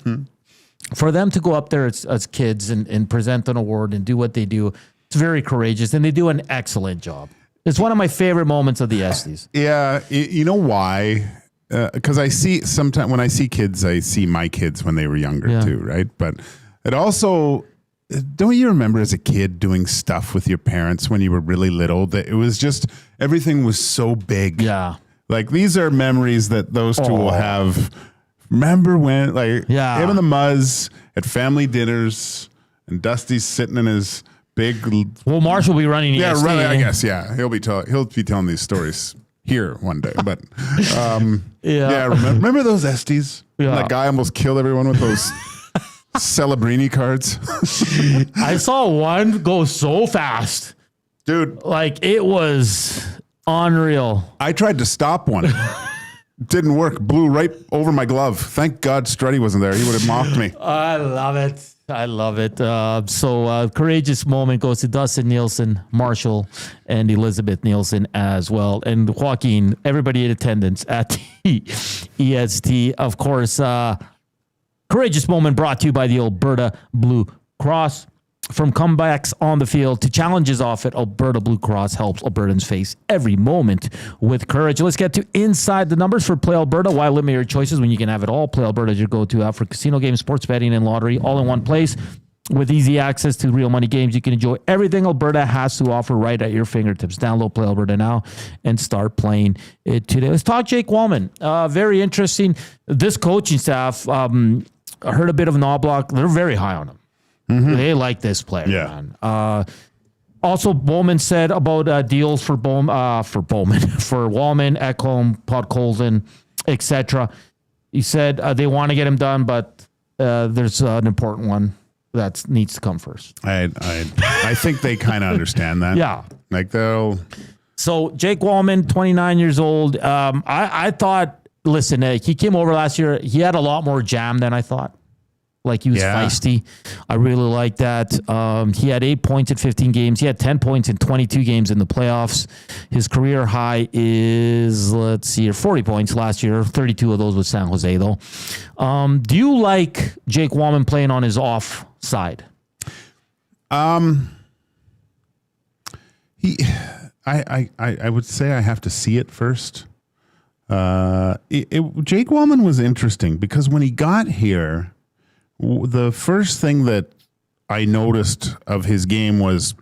For them to go up there as kids and present an award and do what they do, it's very courageous, and they do an excellent job. It's one of my favorite moments of the Estes. Yeah, you know why? Because I see sometimes when I see kids, I see my kids when they were younger too, right? But it also, don't you remember as a kid doing stuff with your parents when you were really little? That it was just everything was so big. Yeah, like these are memories that those two will have. Remember when, like, him and the Muzz at family dinners, and Dusty's sitting in his big. Well, Marsh will be running. EST. Right, I guess. Yeah, he'll be telling these stories here one day. But remember those Estes? Yeah. That guy almost killed everyone with those Celebrini cards. I saw one go so fast, dude. Like it was unreal. I tried to stop one. Didn't work. Blew right over my glove. Thank God Strutty wasn't there. He would have mocked me. I love it. So courageous moment goes to Dustin Nielsen, Marshall, and Elizabeth Nielsen as well. And Joaquin, everybody in attendance at the EST. Of course, courageous moment brought to you by the Alberta Blue Cross. From comebacks on the field to challenges off it, Alberta Blue Cross helps Albertans face every moment with courage. Let's get to inside the numbers for Play Alberta. Why limit your choices when you can have it all? Play Alberta is your go-to app for casino games, sports betting, and lottery, all in one place. With easy access to real money games, you can enjoy everything Alberta has to offer right at your fingertips. Download Play Alberta now and start playing it today. Let's talk Jake Walman. Very interesting. This coaching staff, I heard a bit of an knock. They're very high on him. Mm-hmm. They like this player, man. Also, Bowman said about deals for Walman, Ekholm, Podkolzin, etc. He said they want to get him done, but there's an important one that needs to come first. I think they kind of understand that. Yeah, like they'll. So Jake Walman, 29 years old. I thought. Listen, he came over last year. He had a lot more jam than I thought. Like he was feisty. I really like that. He had 8 points in 15 games. He had 10 points in 22 games in the playoffs. His career high is, 40 points last year. 32 of those with San Jose, though. Do you like Jake Walman playing on his off side? I would say I have to see it first. Jake Walman was interesting because when he got here, the first thing that I noticed of his game was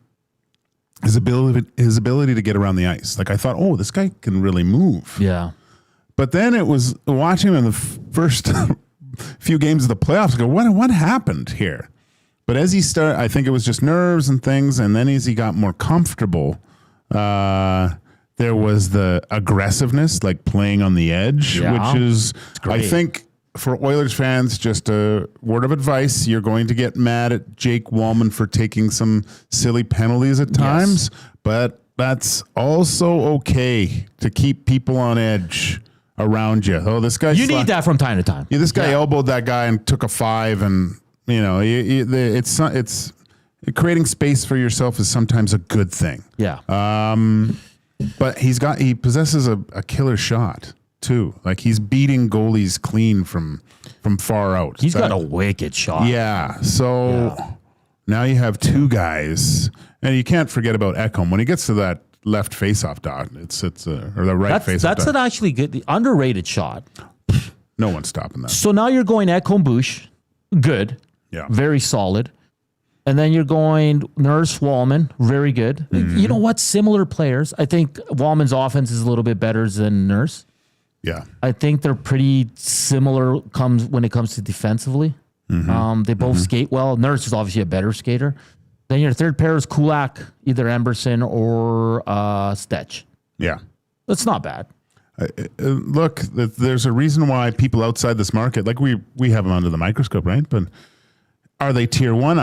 his ability to get around the ice. Like I thought, oh, this guy can really move. Yeah. But then it was watching him in the first few games of the playoffs. I go, what happened here? But as he started, I think it was just nerves and things. And then as he got more comfortable, there was the aggressiveness, like playing on the edge, which is, I think, for Oilers fans, just a word of advice. You're going to get mad at Jake Walman for taking some silly penalties at times, but that's also okay to keep people on edge around you. Oh, this guy. You need that from time to time. Yeah, this guy elbowed that guy and took a 5, and it's creating space for yourself is sometimes a good thing. Yeah. But he possesses a killer shot too. Like he's beating goalies clean from far out. He's got a wicked shot. Yeah. So now you have two guys, and you can't forget about Ekholm when he gets to that left faceoff dot. Or the right faceoff. That's an actually good, the underrated shot. No one's stopping that. So now you're going Ekholm Bush, good. Yeah. Very solid. And then you're going Nurse Walman, very good. Mm-hmm. You know what? Similar players. I think Walman's offense is a little bit better than Nurse. Yeah. I think they're pretty similar when it comes to defensively. Mm-hmm. They both skate well. Nurse is obviously a better skater. Then your third pair is Kulak, either Emberson or Stetch. Yeah. That's not bad. Look, there's a reason why people outside this market, like we have them under the microscope, right? But are they tier one?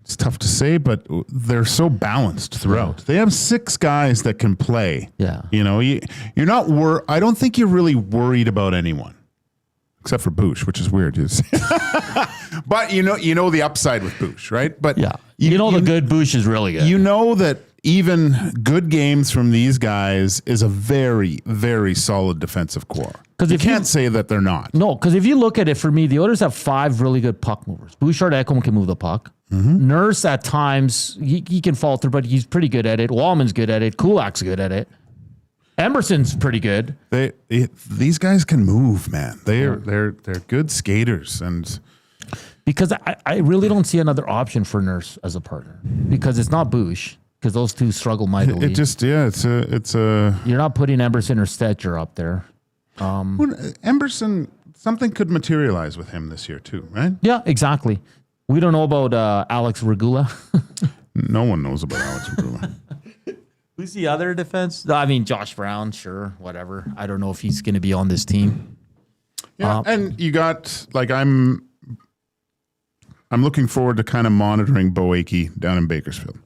It's tough to say, but they're so balanced throughout. They have 6 guys that can play. Yeah. You're not I don't think you're really worried about anyone. Except for Bush, which is weird. But you know the upside with Bush, right? But yeah, the good Bush is really good. You know that even good games from these guys is a very, very solid defensive core. Because you can't say that they're not. No, because if you look at it, for me, the Oilers have 5 really good puck movers. Bouchard, Ekholm can move the puck. Mm-hmm. Nurse at times he can falter, but he's pretty good at it. Walman's good at it. Kulak's good at it. Emerson's pretty good. These guys can move, man. They're good skaters, and because I really don't see another option for Nurse as a partner because it's not Bush because those two struggle mightily. it's a you're not putting Emberson or Stetcher up there. Emberson, something could materialize with him this year too, right? Yeah, exactly. We don't know about Alex Regula. No one knows about Alex Regula. Who's the other defense? I mean, Josh Brown, sure, whatever. I don't know if he's going to be on this team. Yeah, and you got I'm looking forward to kind of monitoring Bo Akey down in Bakersfield.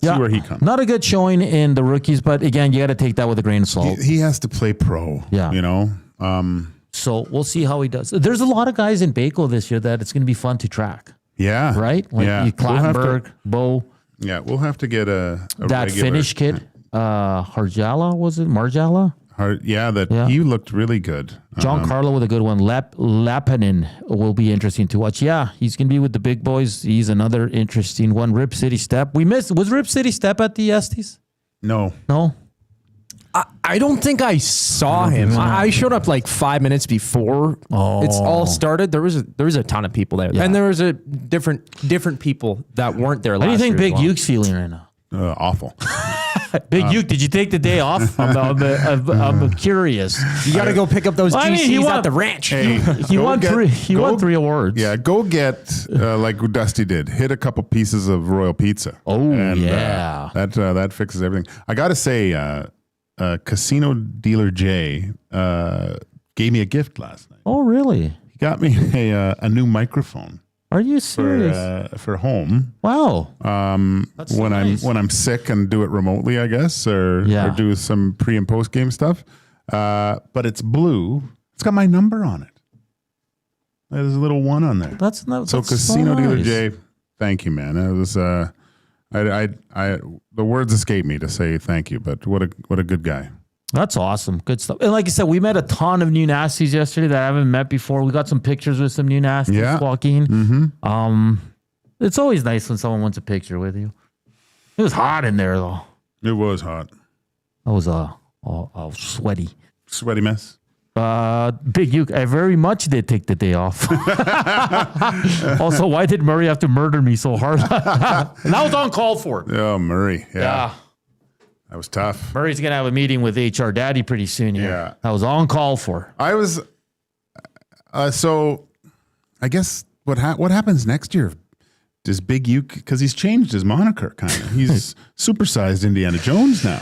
See where he comes. Not a good showing in the rookies, but again, you got to take that with a grain of salt. He has to play pro. Yeah, so we'll see how he does. There's a lot of guys in Baco this year that it's going to be fun to track. Yeah, right. Like Klattenberg, Bo. Yeah, we'll have to get a that regular Finnish kid, Harjala, was it? Marjala? He looked really good. John Carlo with a good one. Lapanen will be interesting to watch. Yeah, he's going to be with the big boys. He's another interesting one. Rip City Step. Was Rip City Step at the Estes? No. I don't think I saw him. I showed up like 5 minutes before it's all started. There was a ton of people there, and there was a different people that weren't there. How do you think Big Uke's feeling right now? Awful. Big Uke, did you take the day off? I'm curious. You got to go pick up those GCs at the ranch. Hey, he won 3 awards. Yeah, go get like Dusty did. Hit a couple pieces of Royal Pizza. That fixes everything. I got to say. Casino Dealer Jay gave me a gift last night. Oh, really? He got me a new microphone. Are you serious? For home. Wow. That's when nice. when I'm sick and do it remotely, I guess, or do some pre and post game stuff. But it's blue. It's got my number on it. There's a little 1 on there. That's Casino so Dealer nice. Jay. Thank you, man. It was the words escape me to say thank you, but what a good guy. That's awesome. Good stuff. And like I said, we met a ton of new nasties yesterday that I haven't met before. We got some pictures with some new nasties, Joaquin. Mm-hmm. It's always nice when someone wants a picture with you. It was hot in there though. It was hot. It was a sweaty mess. Big Uke, I very much did take the day off. Also, why did Murray have to murder me so hard? And that was uncalled for. Oh, Murray. Yeah. That was tough. Murray's going to have a meeting with HR Daddy pretty soon here. Yeah. That was uncalled for. I was... so, I guess what happens next year? Does Big Uke... Because he's changed his moniker, kind of. He's supersized Indiana Jones now.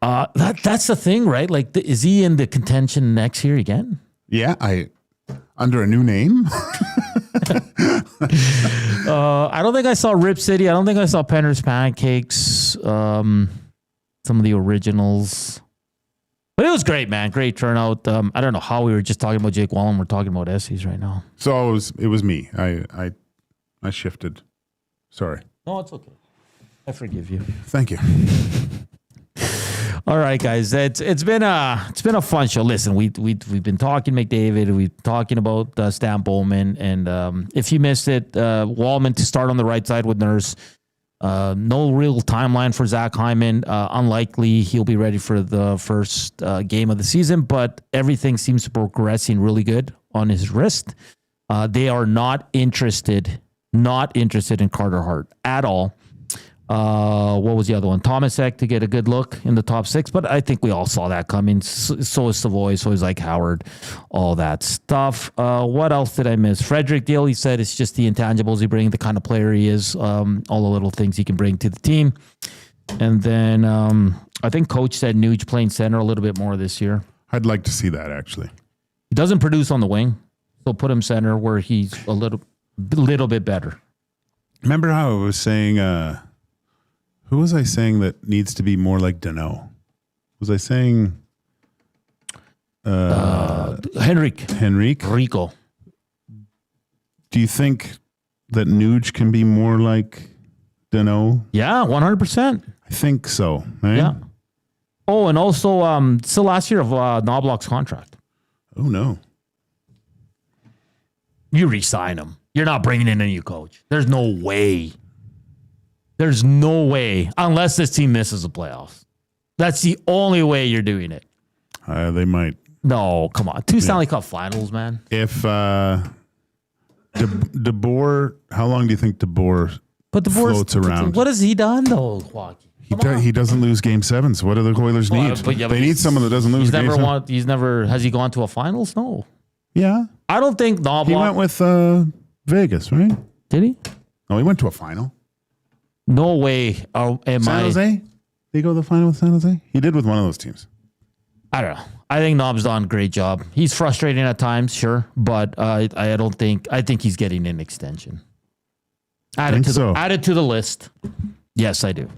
That's the thing, right? Like, is he in the contention next year again? Yeah, under a new name. I don't think I saw Rip City. I don't think I saw Penner's Pancakes. Some of the originals. But it was great, man. Great turnout. I don't know how we were just talking about Jake Walman. We're talking about Essies right now. So it was me. I shifted. Sorry. No, it's okay. I forgive you. Thank you. All right, guys. It's been a fun show. Listen, we've been talking McDavid. We've been talking about Stan Bowman, and if you missed it, Walman to start on the right side with Nurse. No real timeline for Zach Hyman. Unlikely he'll be ready for the first game of the season, but everything seems to be progressing really good on his wrist. They are not interested in Carter Hart at all. What was the other one? Thomas Eck to get a good look in the top 6, but I think we all saw that coming. So is Savoy, so is like Howard, all that stuff. What else did I miss? Frederic deal, he said it's just the intangibles he brings, the kind of player he is, all the little things he can bring to the team. And then I think Coach said Nuge playing center a little bit more this year. I'd like to see that, actually. He doesn't produce on the wing, so put him center where he's a little bit better. Remember how I was saying... who was I saying that needs to be more like Danault? Was I saying Henrik? Rico. Do you think that Nuge can be more like Danault? Yeah, 100%. I think so. Right? Yeah. Oh, and also still last year of Knobloch's contract. Oh, no. You re-sign him. You're not bringing in a new coach. There's no way. There's no way, unless this team misses the playoffs. That's the only way you're doing it. They might. No, come on. 2 Stanley Cup finals, man. If DeBoer, how long do you think DeBoer floats around? What has he done, though, Joaquin? He doesn't lose game 7s. What do the Oilers need? They need someone that doesn't lose game 7. Has he gone to a finals? No. Yeah. I don't think Knobloch. He went with Vegas, right? Did he? No, he went to a final. No way. San Jose? Did he go to the final with San Jose? He did with one of those teams. I don't know. I think Knob's done a great job. He's frustrating at times, sure, but I think he's getting an extension. Add it to the list. Yes, I do.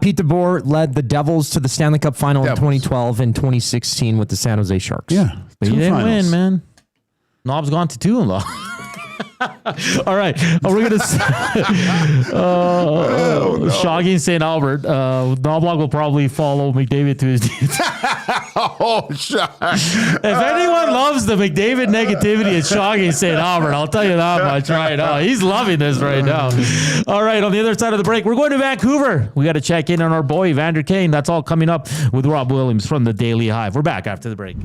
Pete DeBoer led the Devils to the Stanley Cup final in 2012 and 2016 with the San Jose Sharks. Yeah. But he didn't win, man. Knob's gone to 2 in law. All right. We're going to Shoggy St. Albert. Knobloch will probably follow McDavid to his knees. Oh, Shog. If anyone loves the McDavid negativity, it's Shoggy St. Albert. I'll tell you that much right now. He's loving this right now. All right. On the other side of the break, we're going to Vancouver. We got to check in on our boy, Evander Kane. That's all coming up with Rob Williams from the Daily Hive. We're back after the break.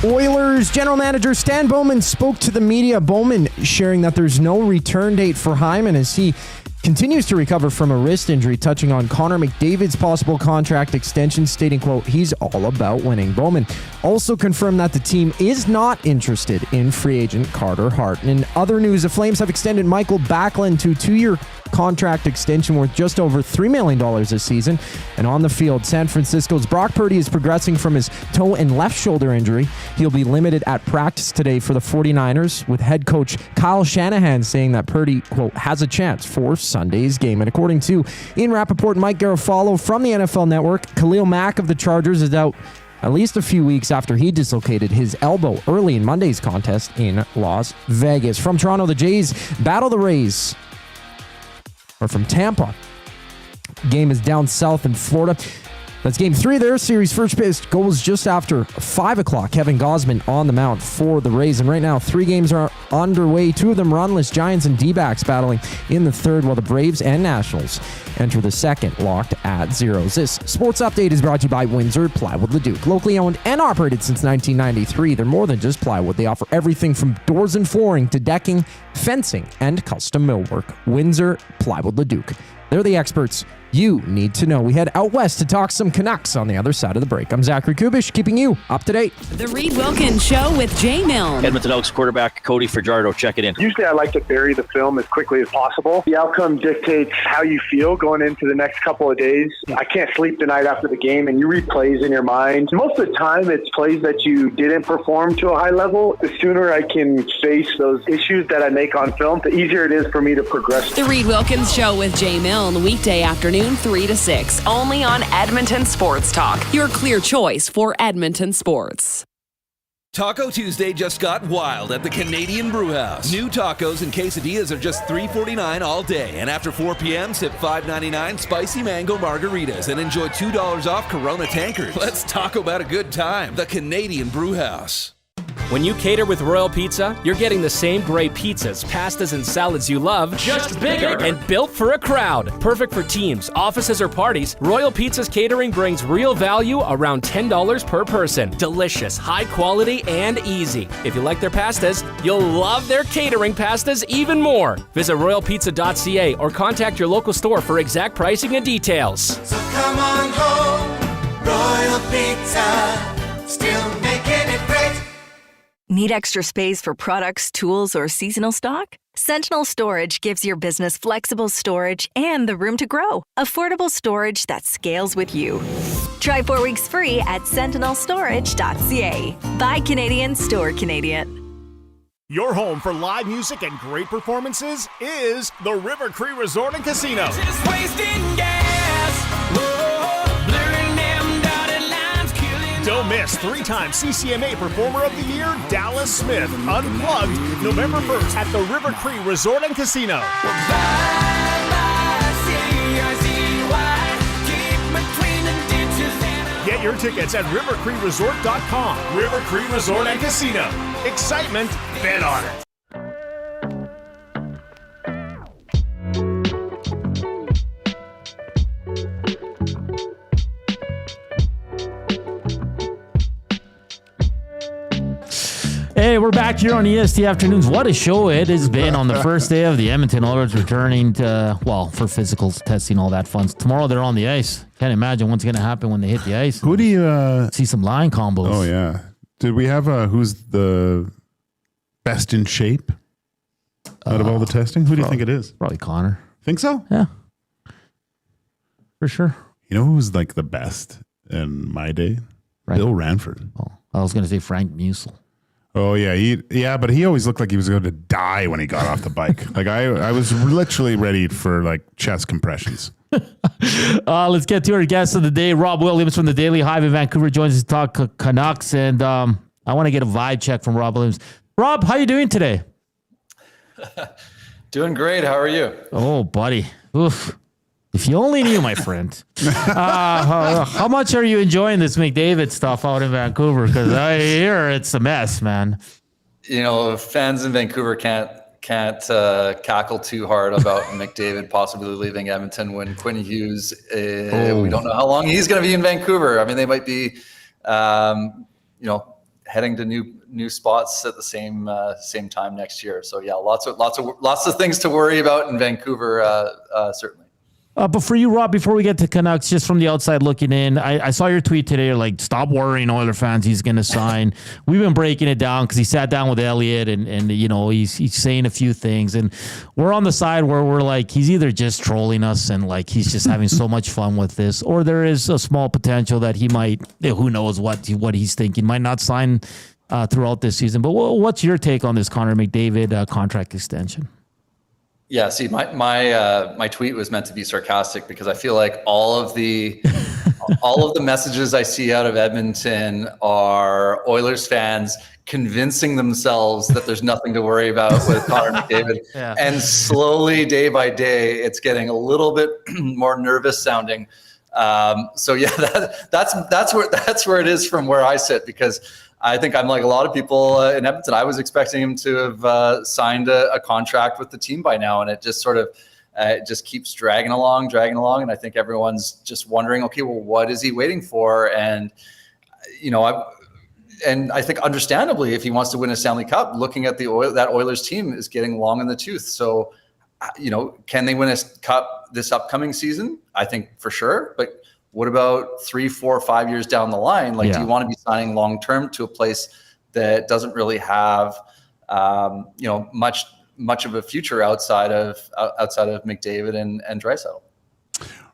Oilers general manager Stan Bowman spoke to the media. Bowman sharing that there's no return date for Hyman as he continues to recover from a wrist injury, touching on Connor McDavid's possible contract extension, stating, quote, he's all about winning. Bowman also confirmed that the team is not interested in free agent Carter Hart. And in other news, the Flames have extended Michael Backlund to a 2-year contract extension worth just over $3 million this season. And on the field, San Francisco's Brock Purdy is progressing from his toe and left shoulder injury. He'll be limited at practice today for the 49ers, with head coach Kyle Shanahan saying that Purdy, quote, has a chance for Sunday's game. And according to Ian Rappaport and Mike Garafolo from the NFL Network, Khalil Mack of the Chargers is out at least a few weeks after he dislocated his elbow early in Monday's contest in Las Vegas. From Toronto, the Jays battle the Rays. Or from Tampa. Game is down south in Florida. That's game 3 there. Series first pitch goes just after 5 o'clock. Kevin Gausman on the mound for the Rays. And right now, 3 games are underway. 2 of them runless. Giants and D-backs battling in the third, while the Braves and Nationals enter the second, locked at zeros. This sports update is brought to you by Windsor Plywood Leduc. Locally owned and operated since 1993. They're more than just plywood. They offer everything from doors and flooring to decking, fencing, and custom millwork. Windsor Plywood Leduc. They're the experts you need to know. We head out west to talk some Canucks on the other side of the break. I'm Zachary Kubish, keeping you up to date. The Reed Wilkins Show with Jay Milne. Edmonton Elks quarterback Cody Fajardo, check it in. Usually I like to bury the film as quickly as possible. The outcome dictates how you feel going into the next couple of days. I can't sleep the night after the game, and you read plays in your mind. Most of the time it's plays that you didn't perform to a high level. The sooner I can face those issues that I make on film, the easier it is for me to progress. The Reed Wilkins Show with Jay Milne, weekday afternoon 3 to 6, only on Edmonton Sports Talk, your clear choice for Edmonton sports. Taco Tuesday just got wild at the Canadian Brewhouse. New tacos and quesadillas are just $3.49 all day. And after 4 p.m., sip $5.99 spicy mango margaritas and enjoy $2 off Corona tankers. Let's talk about a good time. The Canadian Brewhouse. When you cater with Royal Pizza, you're getting the same great pizzas, pastas, and salads you love, just bigger and built for a crowd. Perfect for teams, offices, or parties, Royal Pizza's catering brings real value around $10 per person. Delicious, high quality, and easy. If you like their pastas, you'll love their catering pastas even more. Visit royalpizza.ca or contact your local store for exact pricing and details. So come on home, Royal Pizza, still making it great. Need extra space for products, tools, or seasonal stock? Sentinel Storage gives your business flexible storage and the room to grow. Affordable storage that scales with you. Try 4 weeks free at sentinelstorage.ca. Buy Canadian, store Canadian. Your home for live music and great performances is the River Cree Resort and Casino. Just wasting gas. Whoa, blurring them dotted lines, killing. Don't miss 3-time CCMA Performer of the Year, Dallas Smith, Unplugged, November 1st at the River Cree Resort and Casino. Get your tickets at rivercreeresort.com. River Cree Resort and Casino. Excitement, bet on it. Hey, we're back here on EST Afternoons. What a show it has been on the first day of the Edmonton Oilers returning to, for physical testing, all that fun. Tomorrow they're on the ice. Can't imagine what's going to happen when they hit the ice. Who do you see some line combos? Oh, yeah. Did we have who's the best in shape out of all the testing? Who do you think it is? Probably Connor. Think so? Yeah. For sure. You know who was like the best in my day? Bill Ranford. Oh, I was going to say Frank Musil. Oh, yeah. But he always looked like he was going to die when he got off the bike. Like I was literally ready for like chest compressions. Let's get to our guest of the day. Rob Williams from the Daily Hive in Vancouver joins us to talk Canucks. And I want to get a vibe check from Rob Williams. Rob, how you doing today? Doing great. How are you? Oh, buddy. Oof. If you only knew, my friend. How much are you enjoying this McDavid stuff out in Vancouver? Because I hear it's a mess, man. You know, fans in Vancouver can't cackle too hard about McDavid possibly leaving Edmonton when Quinn Hughes, we don't know how long he's going to be in Vancouver. I mean, they might be, heading to new spots at the same time next year. So yeah, lots of things to worry about in Vancouver, certainly. But for you, Rob, before we get to Canucks, just from the outside looking in, I saw your tweet today. You're like, stop worrying, Oiler fans. He's going to sign. We've been breaking it down because he sat down with Elliott and he's saying a few things. And we're on the side where we're like, he's either just trolling us and like he's just having so much fun with this, or there is a small potential that he might, who knows what he's thinking, might not sign throughout this season. But what's your take on this Connor McDavid contract extension? Yeah, see, my tweet was meant to be sarcastic because I feel like all of the messages I see out of Edmonton are Oilers fans convincing themselves that there's nothing to worry about with Connor McDavid. Yeah. And slowly, day by day, it's getting a little bit more nervous sounding. So yeah, that's where it is from where I sit, because I think I'm like a lot of people in Edmonton. I was expecting him to have signed a contract with the team by now, and it just sort of it just keeps dragging along. And I think everyone's just wondering, okay, well, what is he waiting for? And I think understandably, if he wants to win a Stanley Cup, looking at that Oilers team is getting long in the tooth. So, can they win a cup this upcoming season? I think for sure. But what about 3, 4, 5 years down the line? Like, do you want to be signing long term to a place that doesn't really have, much of a future outside of McDavid and Draisaitl?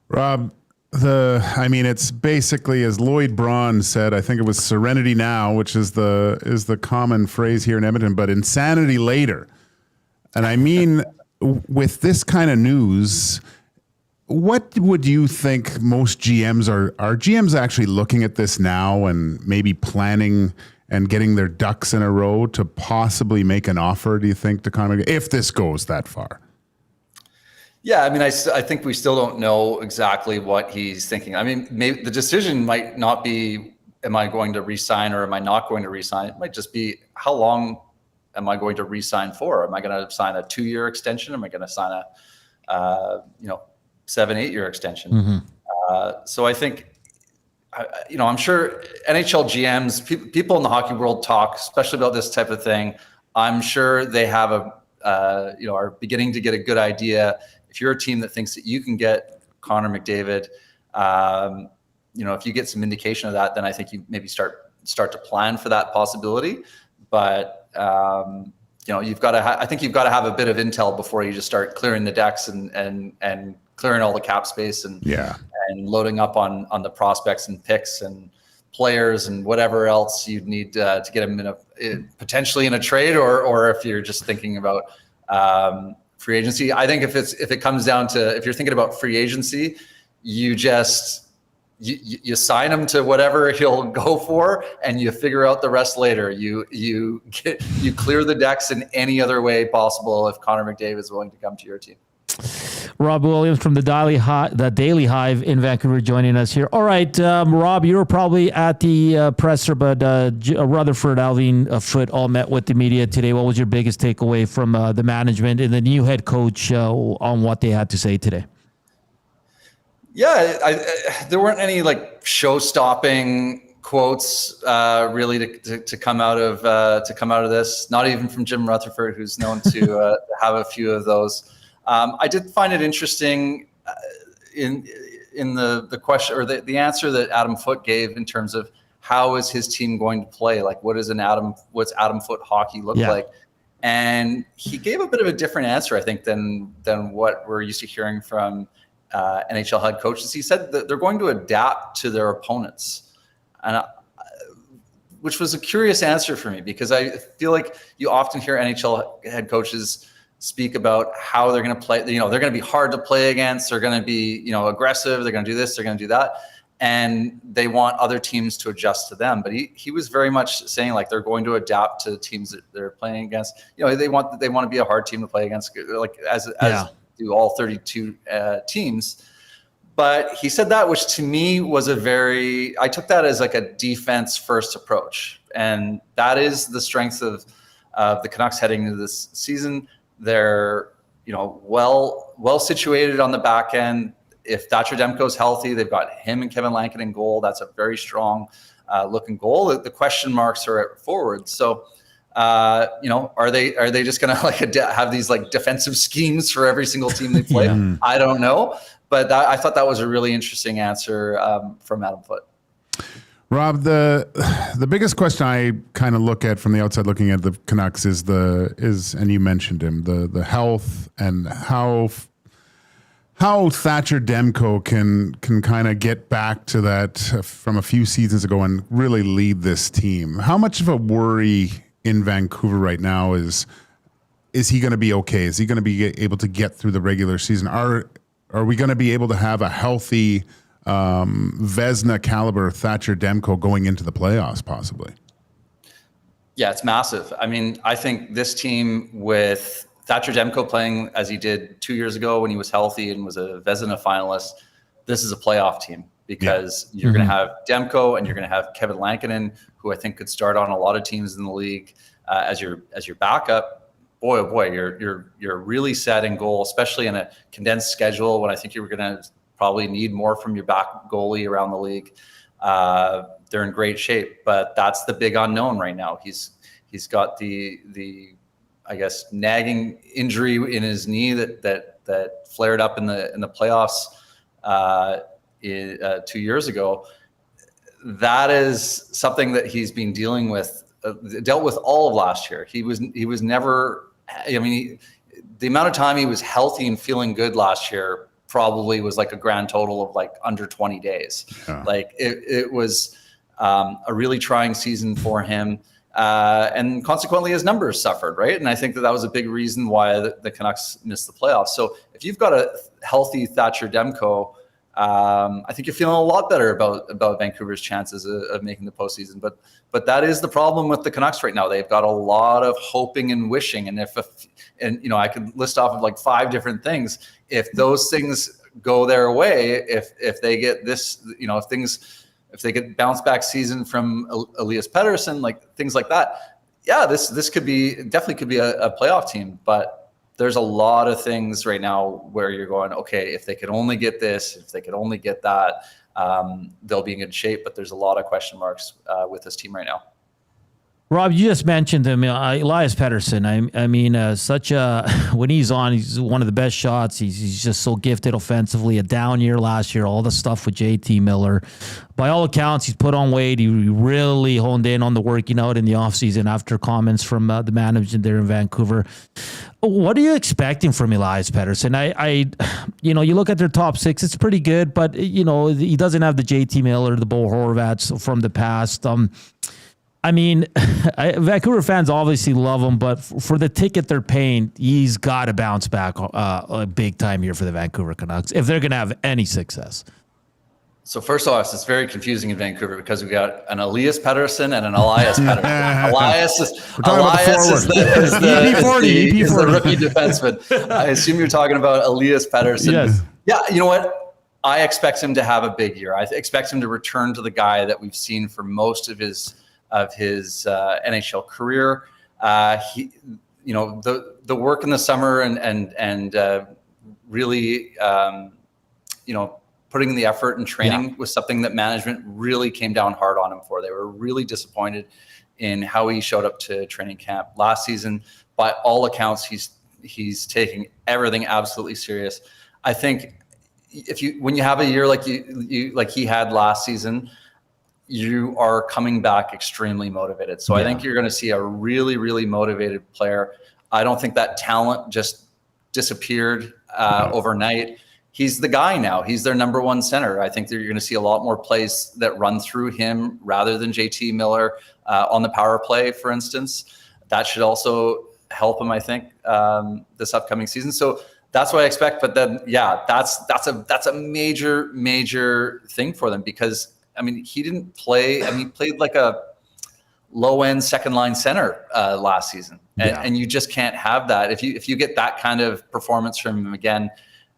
Rob, it's basically, as Lloyd Braun said, I think it was serenity now, which is the common phrase here in Edmonton, but insanity later. And I mean, with this kind of news, what would you think most GMs are GMs actually looking at this now and maybe planning and getting their ducks in a row to possibly make an offer, do you think, to Connor McDavid, if this goes that far? Yeah, I mean, I think we still don't know exactly what he's thinking. I mean, maybe the decision might not be, am I going to re-sign or am I not going to re-sign? It might just be, how long am I going to re-sign for? Am I going to sign a 2-year extension? Am I going to sign a 7-8 year extension? Mm-hmm. So I think, I'm sure NHL GMs, people in the hockey world talk, especially about this type of thing. I'm sure they have are beginning to get a good idea. If you're a team that thinks that you can get Connor McDavid, if you get some indication of that, then I think you maybe start to plan for that possibility. But you've got to. I think you've got to have a bit of intel before you just start clearing the decks and clearing all the cap space and loading up on the prospects and picks and players and whatever else you'd need to get them potentially in a trade, or if you're just thinking about free agency. I think if it comes down to, if you're thinking about free agency, you sign him to whatever he'll go for, and you figure out the rest later. You clear the decks in any other way possible if Connor McDavid is willing to come to your team. Rob Williams from the Daily Hive in Vancouver joining us here. All right, Rob, you were probably at the presser, but Rutherford, Alvin Foote all met with the media today. What was your biggest takeaway from the management and the new head coach on what they had to say today? Yeah, there weren't any show-stopping quotes really to come out of this. Not even from Jim Rutherford, who's known to have a few of those. I did find it interesting in the question, or the answer that Adam Foote gave in terms of how is his team going to play? Like, what's Adam Foote hockey look like? And he gave a bit of a different answer, I think, than what we're used to hearing from NHL head coaches. He said that they're going to adapt to their opponents, and which was a curious answer for me, because I feel like you often hear NHL head coaches speak about how they're going to play. They're going to be hard to play against. They're going to be, aggressive. They're going to do this. They're going to do that. And they want other teams to adjust to them. But he was very much saying they're going to adapt to the teams that they're playing against. They want to be a hard team to play against, as do all 32 teams. But he said that, which to me was I took that as a defense first approach. And that is the strength of the Canucks heading into this season. They're, well situated on the back end. If Thatcher Demko's healthy, they've got him and Kevin Lankin in goal. That's a very strong looking goal. The question marks are at forward. So, are they just going to have these defensive schemes for every single team they play? I don't know, but I thought that was a really interesting answer from Adam Foote. Rob, the biggest question I kind of look at from the outside looking at the Canucks is and you mentioned him, the health and how Thatcher Demko can kind of get back to that from a few seasons ago and really lead this team. How much of a worry in Vancouver right now is he going to be okay? Is he going to be able to get through the regular season? Are we going to be able to have a healthy Vezina caliber Thatcher Demko going into the playoffs possibly? Yeah, it's massive. I mean, I think this team with Thatcher Demko playing as he did 2 years ago when he was healthy and was a Vezina finalist, this is a playoff team because you're going to have Demko and you're going to have Kevin Lankinen, who I think could start on a lot of teams in the league as your backup. Boy, oh boy, you're really set in goal, especially in a condensed schedule when I think you're going to probably need more from your back goalie around the league. They're in great shape, but that's the big unknown right now. He's got the I guess nagging injury in his knee that flared up in the playoffs 2 years ago. That is something that he's been dealing with, dealt with all of last year. He was never. I mean, the amount of time he was healthy and feeling good last year probably was like a grand total of like under 20 days. Yeah. Like it was a really trying season for him. And consequently, his numbers suffered, right? And I think that was a big reason why the Canucks missed the playoffs. So if you've got a healthy Thatcher Demko, I think you're feeling a lot better about Vancouver's chances of making the postseason. But that is the problem with the Canucks right now. They've got a lot of hoping and wishing. And and I could list off of like 5 different things. If those things go their way, if they get this, if they get bounce back season from Elias Pettersson, like things like that, this definitely could be a playoff team. But there's a lot of things right now where you're going, okay, if they could only get this, if they could only get that, they'll be in good shape. But there's a lot of question marks with this team right now. Rob, you just mentioned him, Elias Pettersson. I mean, such a when he's on, he's one of the best shots. He's just so gifted offensively. A down year last year, all the stuff with JT Miller. By all accounts, he's put on weight. He really honed in on the working out in the offseason after comments from the management there in Vancouver. What are you expecting from Elias Pettersson? You look at their top 6, it's pretty good, but he doesn't have the JT Miller, the Bo Horvats from the past. I mean, Vancouver fans obviously love him, but for the ticket they're paying, he's got to bounce back a big time here for the Vancouver Canucks if they're going to have any success. So first off, it's very confusing in Vancouver because we got an Elias Pettersson and an Elias Pettersson. Elias is the rookie defenseman. I assume you're talking about Elias Pettersson. Yes. Yeah, you know what? I expect him to have a big year. I expect him to return to the guy that we've seen for most of his NHL career. The work in the summer and really putting in the effort and training was something that management really came down hard on him for. They were really disappointed in how he showed up to training camp last season. By all accounts, he's taking everything absolutely serious. I think when you have a year like he had last season, you are coming back extremely motivated. So I think you're going to see a really, really motivated player. I don't think that talent just disappeared overnight. He's the guy now. He's their number one center. I think that you're going to see a lot more plays that run through him rather than JT Miller on the power play, for instance. That should also help him, I think, this upcoming season. So that's what I expect. But then, that's a major, major thing for them because, I mean, he didn't play. I mean, he played like a low-end second-line center last season, and you just can't have that. If you get that kind of performance from him again,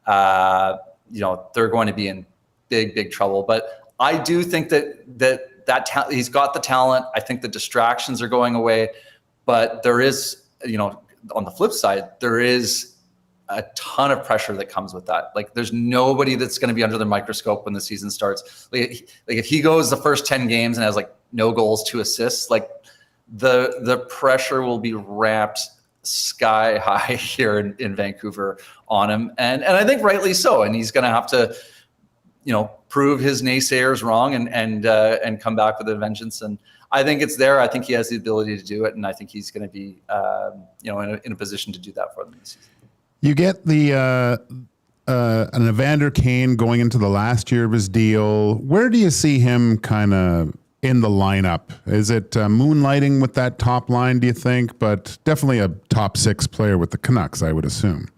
they're going to be in big, big trouble. But I do think that he's got the talent. I think the distractions are going away. But there is, on the flip side, there is a ton of pressure that comes with that. Like there's nobody that's going to be under the microscope when the season starts. Like if he goes the first 10 games and has like no goals, 2 assists, like the pressure will be ramped sky high here in Vancouver on him. And I think rightly so. And he's going to have to, prove his naysayers wrong and come back with a vengeance. And I think it's there. I think he has the ability to do it. And I think he's going to be, in a position to do that for them this season. You get an Evander Kane going into the last year of his deal. Where do you see him kind of in the lineup? Is it moonlighting with that top line, do you think? But definitely a top 6 player with the Canucks, I would assume.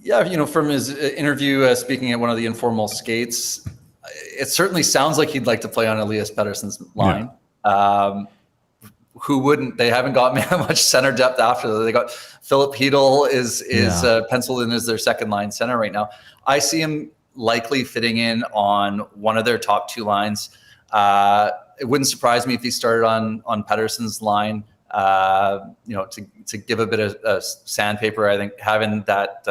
Yeah, from his interview speaking at one of the informal skates, it certainly sounds like he'd like to play on Elias Pettersson's line. Yeah. Who wouldn't? They haven't got much center depth after that. They got Philip Hedl is penciled in as their second line center right now. I see him likely fitting in on one of their top two lines. It wouldn't surprise me if he started on Pettersson's line. To give a bit of sandpaper. I think having that,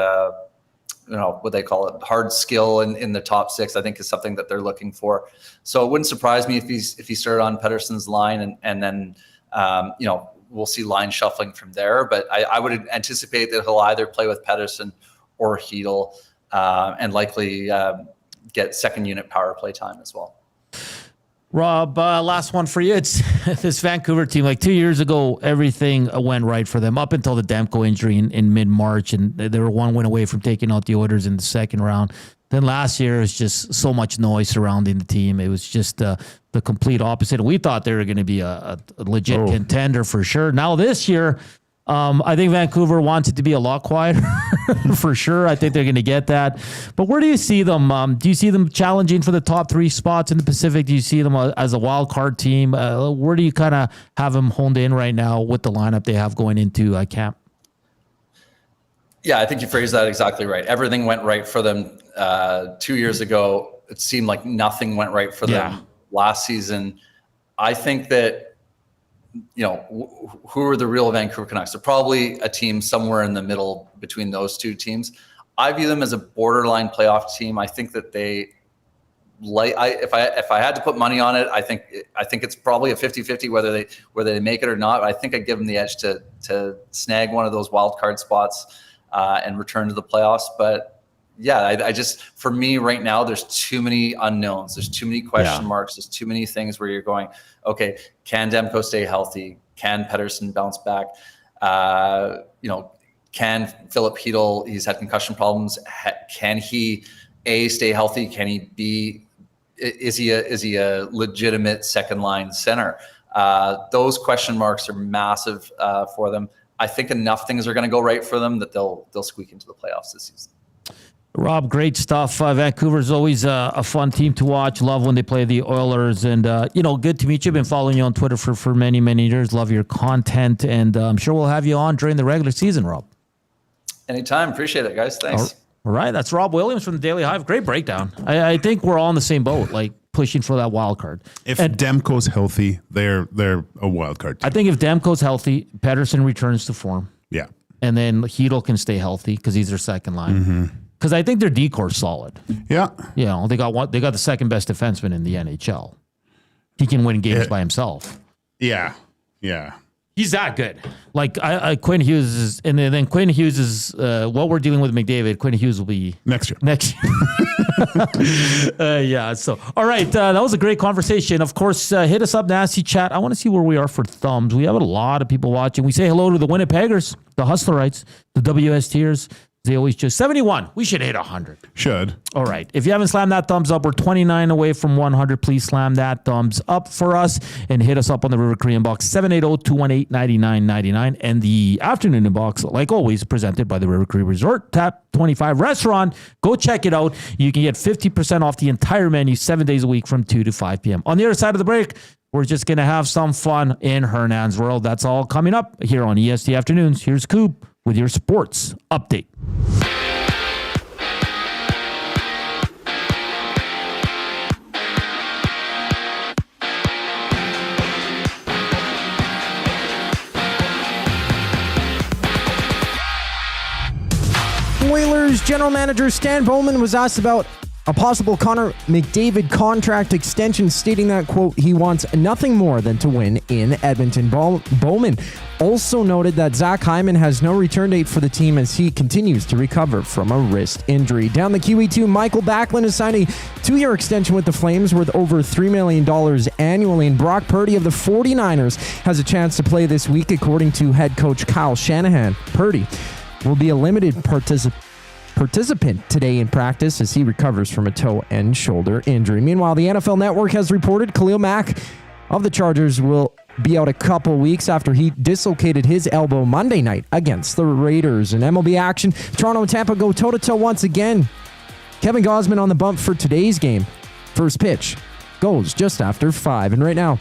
what they call it, hard skill in the top six, I think is something that they're looking for. So it wouldn't surprise me if he started on Pettersson's line and then, we'll see line shuffling from there. But I would anticipate that he'll either play with Pettersson or Hedl, and likely get second unit power play time as well. Rob, last one for you. It's this Vancouver team. Like 2 years ago, everything went right for them up until the Demko injury in mid-March, and they were one win away from taking out the Oilers in the second round. Then last year, it was just so much noise surrounding the team. It was just the complete opposite. We thought they were going to be a legit contender for sure. Now this year, I think Vancouver wants it to be a lot quieter for sure. I think they're going to get that. But where do you see them? Do you see them challenging for the top three spots in the Pacific? Do you see them as a wild card team? Where do you kind of have them honed in right now with the lineup they have going into camp? Yeah, I think you phrased that exactly right. Everything went right for them 2 years ago. It seemed like nothing went right for them last season. I think that, who are the real Vancouver Canucks? They're probably a team somewhere in the middle between those two teams. I view them as a borderline playoff team. I think that they, if I had to put money on it, I think it's probably a 50-50 whether they make it or not. I think I'd give them the edge to snag one of those wild card spots and return to the playoffs. But yeah, for me right now, there's too many unknowns. There's too many question marks. There's too many things where you're going, okay, can Demko stay healthy? Can Pettersson bounce back? Can Philip Hedl, he's had concussion problems. Can he stay healthy? Can he be, is he a legitimate second line center? Those question marks are massive for them. I think enough things are going to go right for them that they'll squeak into the playoffs this season. Rob, great stuff. Vancouver's always a fun team to watch. Love when they play the Oilers. And, good to meet you. Been following you on Twitter for many, many years. Love your content. And I'm sure we'll have you on during the regular season, Rob. Anytime. Appreciate it, guys. Thanks. All right. That's Rob Williams from the Daily Hive. Great breakdown. I think we're all in the same boat, like pushing for that wild card. If Demko's healthy, they're a wild card team. I think if Demko's healthy, Pettersson returns to form. Yeah. And then Hedl can stay healthy because he's their second line. Mm-hmm. Because I think their decore's solid. Yeah. They got the second best defenseman in the NHL. He can win games by himself. Yeah. Yeah. He's that good. Like Quinn Hughes is, and then Quinn Hughes is what we're dealing with McDavid. Quinn Hughes will be next year. So, all right. That was a great conversation. Of course, hit us up, Nasty Chat. I want to see where we are for thumbs. We have a lot of people watching. We say hello to the Winnipeggers, the Hustlerites, the WSTers. They always just 71. We should hit 100. Should. All right. If you haven't slammed that thumbs up, we're 29 away from 100. Please slam that thumbs up for us and hit us up on the River Cree inbox 780-218-9999 and the afternoon inbox, like always, presented by the River Cree Resort Tap 25 Restaurant. Go check it out. You can get 50% off the entire menu 7 days a week from 2 to 5 p.m. On the other side of the break, we're just going to have some fun in Hernand's world. That's all coming up here on EST Afternoons. Here's Coop with your sports update. Oilers general manager Stan Bowman was asked about a possible Connor McDavid contract extension, stating that, quote, he wants nothing more than to win in Edmonton. Bowman also noted that Zach Hyman has no return date for the team as he continues to recover from a wrist injury. Down the QE2, Michael Backlund has signed a 2-year extension with the Flames worth over $3 million annually, and Brock Purdy of the 49ers has a chance to play this week, according to head coach Kyle Shanahan. Purdy will be a limited participant today in practice as he recovers from a toe and shoulder injury. Meanwhile, the NFL Network has reported Khalil Mack of the Chargers will be out a couple weeks after he dislocated his elbow Monday night against the Raiders. In MLB action, Toronto and Tampa go toe-to-toe once again. Kevin Gausman on the bump for today's game. First pitch goes just after 5. And right now,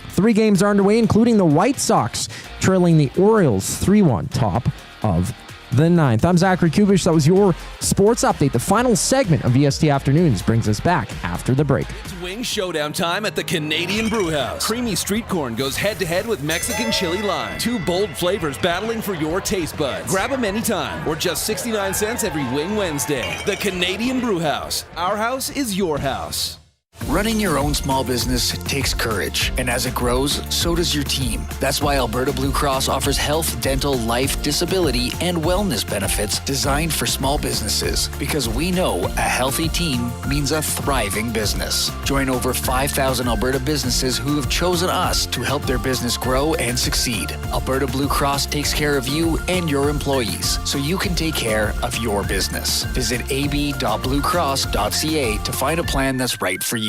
3 games are underway, including the White Sox trailing the Orioles 3-1 top of the 9th. I'm Zachary Kubish. That was your sports update. The final segment of EST Afternoons brings us back after the break. It's wing showdown time at the Canadian Brewhouse. Creamy street corn goes head-to-head with Mexican chili lime. 2 bold flavors battling for your taste buds. Grab them anytime, or just 69 cents every Wing Wednesday. The Canadian Brewhouse. Our house is your house. Running your own small business takes courage, and as it grows, so does your team. That's why Alberta Blue Cross offers health, dental, life, disability, and wellness benefits designed for small businesses, because we know a healthy team means a thriving business. Join over 5,000 Alberta businesses who have chosen us to help their business grow and succeed. Alberta Blue Cross takes care of you and your employees, so you can take care of your business. Visit ab.bluecross.ca to find a plan that's right for you.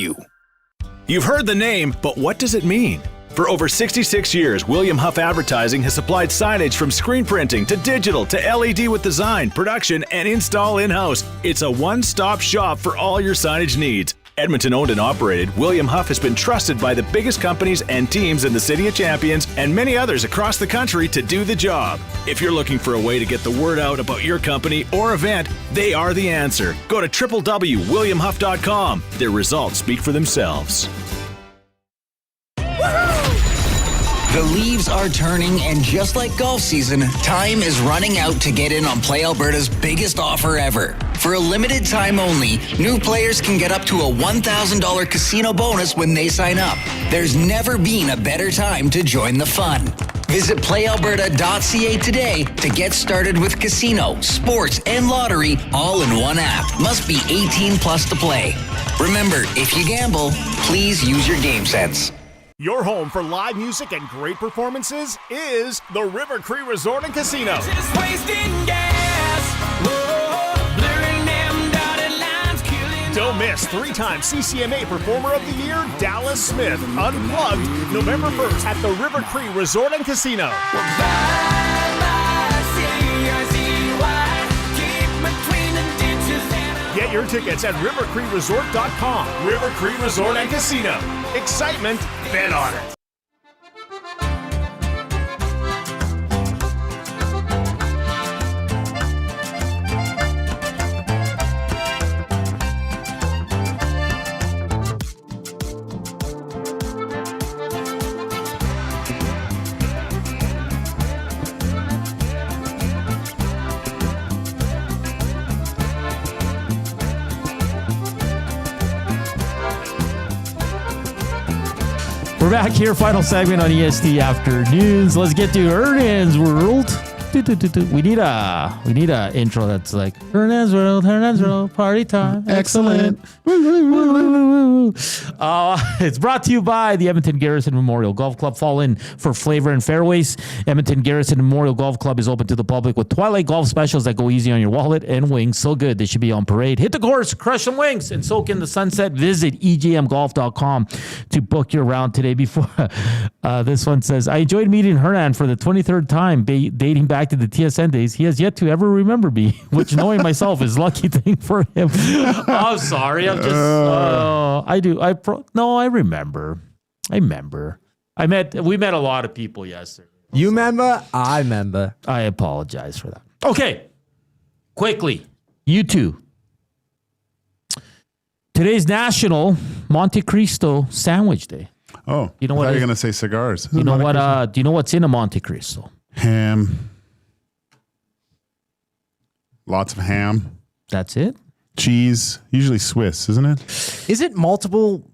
You've heard the name, but what does it mean? For over 66 years, William Huff Advertising has supplied signage from screen printing to digital to LED with design, production, and install in-house. It's a one-stop shop for all your signage needs. Edmonton owned and operated, William Huff has been trusted by the biggest companies and teams in the City of Champions and many others across the country to do the job. If you're looking for a way to get the word out about your company or event, they are the answer. Go to www.williamhuff.com. Their results speak for themselves. The leaves are turning, and just like golf season, time is running out to get in on Play Alberta's biggest offer ever. For a limited time only, new players can get up to a $1,000 casino bonus when they sign up. There's never been a better time to join the fun. Visit playalberta.ca today to get started with casino, sports, and lottery all in one app. Must be 18 plus to play. Remember, if you gamble, please use your game sense. Your home for live music and great performances is the River Cree Resort and Casino. Just wasting gas. Whoa, blurring them dotted lines, killing. Don't miss 3-time CCMA Performer of the Year, Dallas Smith, Unplugged, November 1st at the River Cree Resort and Casino. Get your tickets at rivercreeresort.com. River Cree Resort and Casino. Excitement, bet on it. We're back here, final segment on EST Afternoons. Let's get to Hernand's World. We need a intro that's like Hernand's World, party time, excellent. It's brought to you by the Edmonton Garrison Memorial Golf Club. Fall in for flavor and fairways. Edmonton Garrison Memorial Golf Club is open to the public with Twilight golf specials that go easy on your wallet and wings. So good, they should be on parade. Hit the course, crush some wings, and soak in the sunset. Visit EGMGolf.com to book your round today. Before this one says, I enjoyed meeting Hernand for the 23rd time, dating back to the TSN days. He has yet to ever remember me, which knowing myself is a lucky thing for him. I'm sorry. I'm just, I do. I remember. We met a lot of people yesterday. You remember? I remember. I apologize for that. Okay. Quickly. You two. Today's National Monte Cristo Sandwich Day. Oh, you know what? You're going to say cigars. You know what? Do you know what's in a Monte Cristo? Ham. Lots of ham. That's it. Cheese, usually Swiss, isn't it? Is it multiple?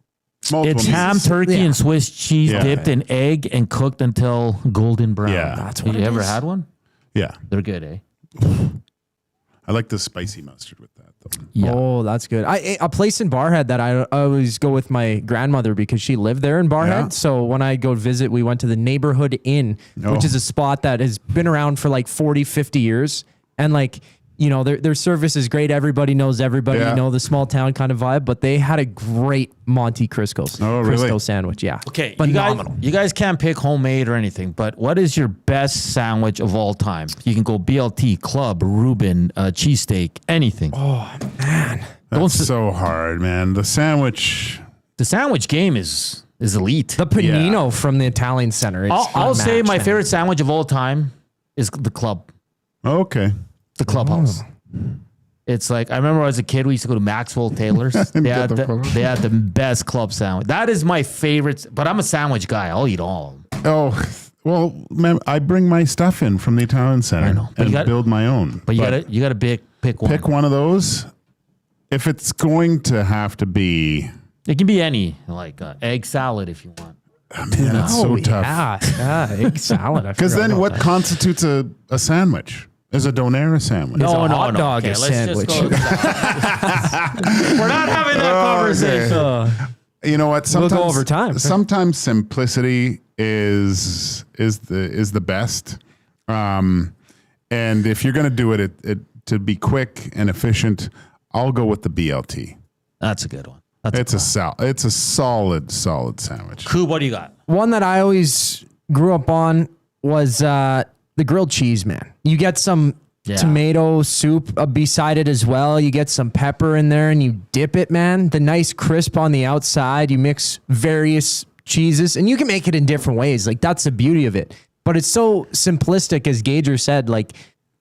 It's ham, turkey, and Swiss cheese dipped in egg and cooked until golden brown. Yeah, that's what. You ever had one? Yeah, they're good, eh? I like the spicy mustard with that, though. Yeah. Oh, that's good. A place in Barhead that I always go with my grandmother because she lived there in Barhead. Yeah. So when I go visit, we went to the Neighborhood Inn, which is a spot that has been around for like 40, 50 years. And like, you know, their service is great. Everybody knows everybody, you know, the small town kind of vibe, but they had a great Monte Cristo sandwich. Yeah. Okay. Phenomenal. You guys can't pick homemade or anything, but what is your best sandwich of all time? You can go BLT, Club, Reuben, cheesesteak, anything. Oh, man. That's so hard, man. The sandwich game is elite. The panino from the Italian Center. I'll say my favorite sandwich of all time is the Club. Okay. The clubhouse. It's like, I remember as a kid, we used to go to Maxwell Taylor's. They had the best club sandwich. That is my favorite, but I'm a sandwich guy. I'll eat all of them. Oh, well, I bring my stuff in from the Italian Center and build my own. But you gotta pick one. Pick one of those. If it's going to have to be... It can be any, like egg salad if you want. Man, it's so tough. Yeah, egg salad. Because then what constitutes a sandwich? Is a donair a sandwich? No, hot dog a sandwich. We're not having that conversation. You know what? Sometimes, we'll go over time. Sometimes simplicity is the best. And if you're going to do it to be quick and efficient, I'll go with the BLT. That's a good one. It's a solid sandwich. Cool. What do you got? One that I always grew up on was the grilled cheese, man. You get some tomato soup beside it as well. You get some pepper in there and you dip it, man. The nice crisp on the outside. You mix various cheeses and you can make it in different ways. Like, that's the beauty of it. But it's so simplistic, as Gager said, like,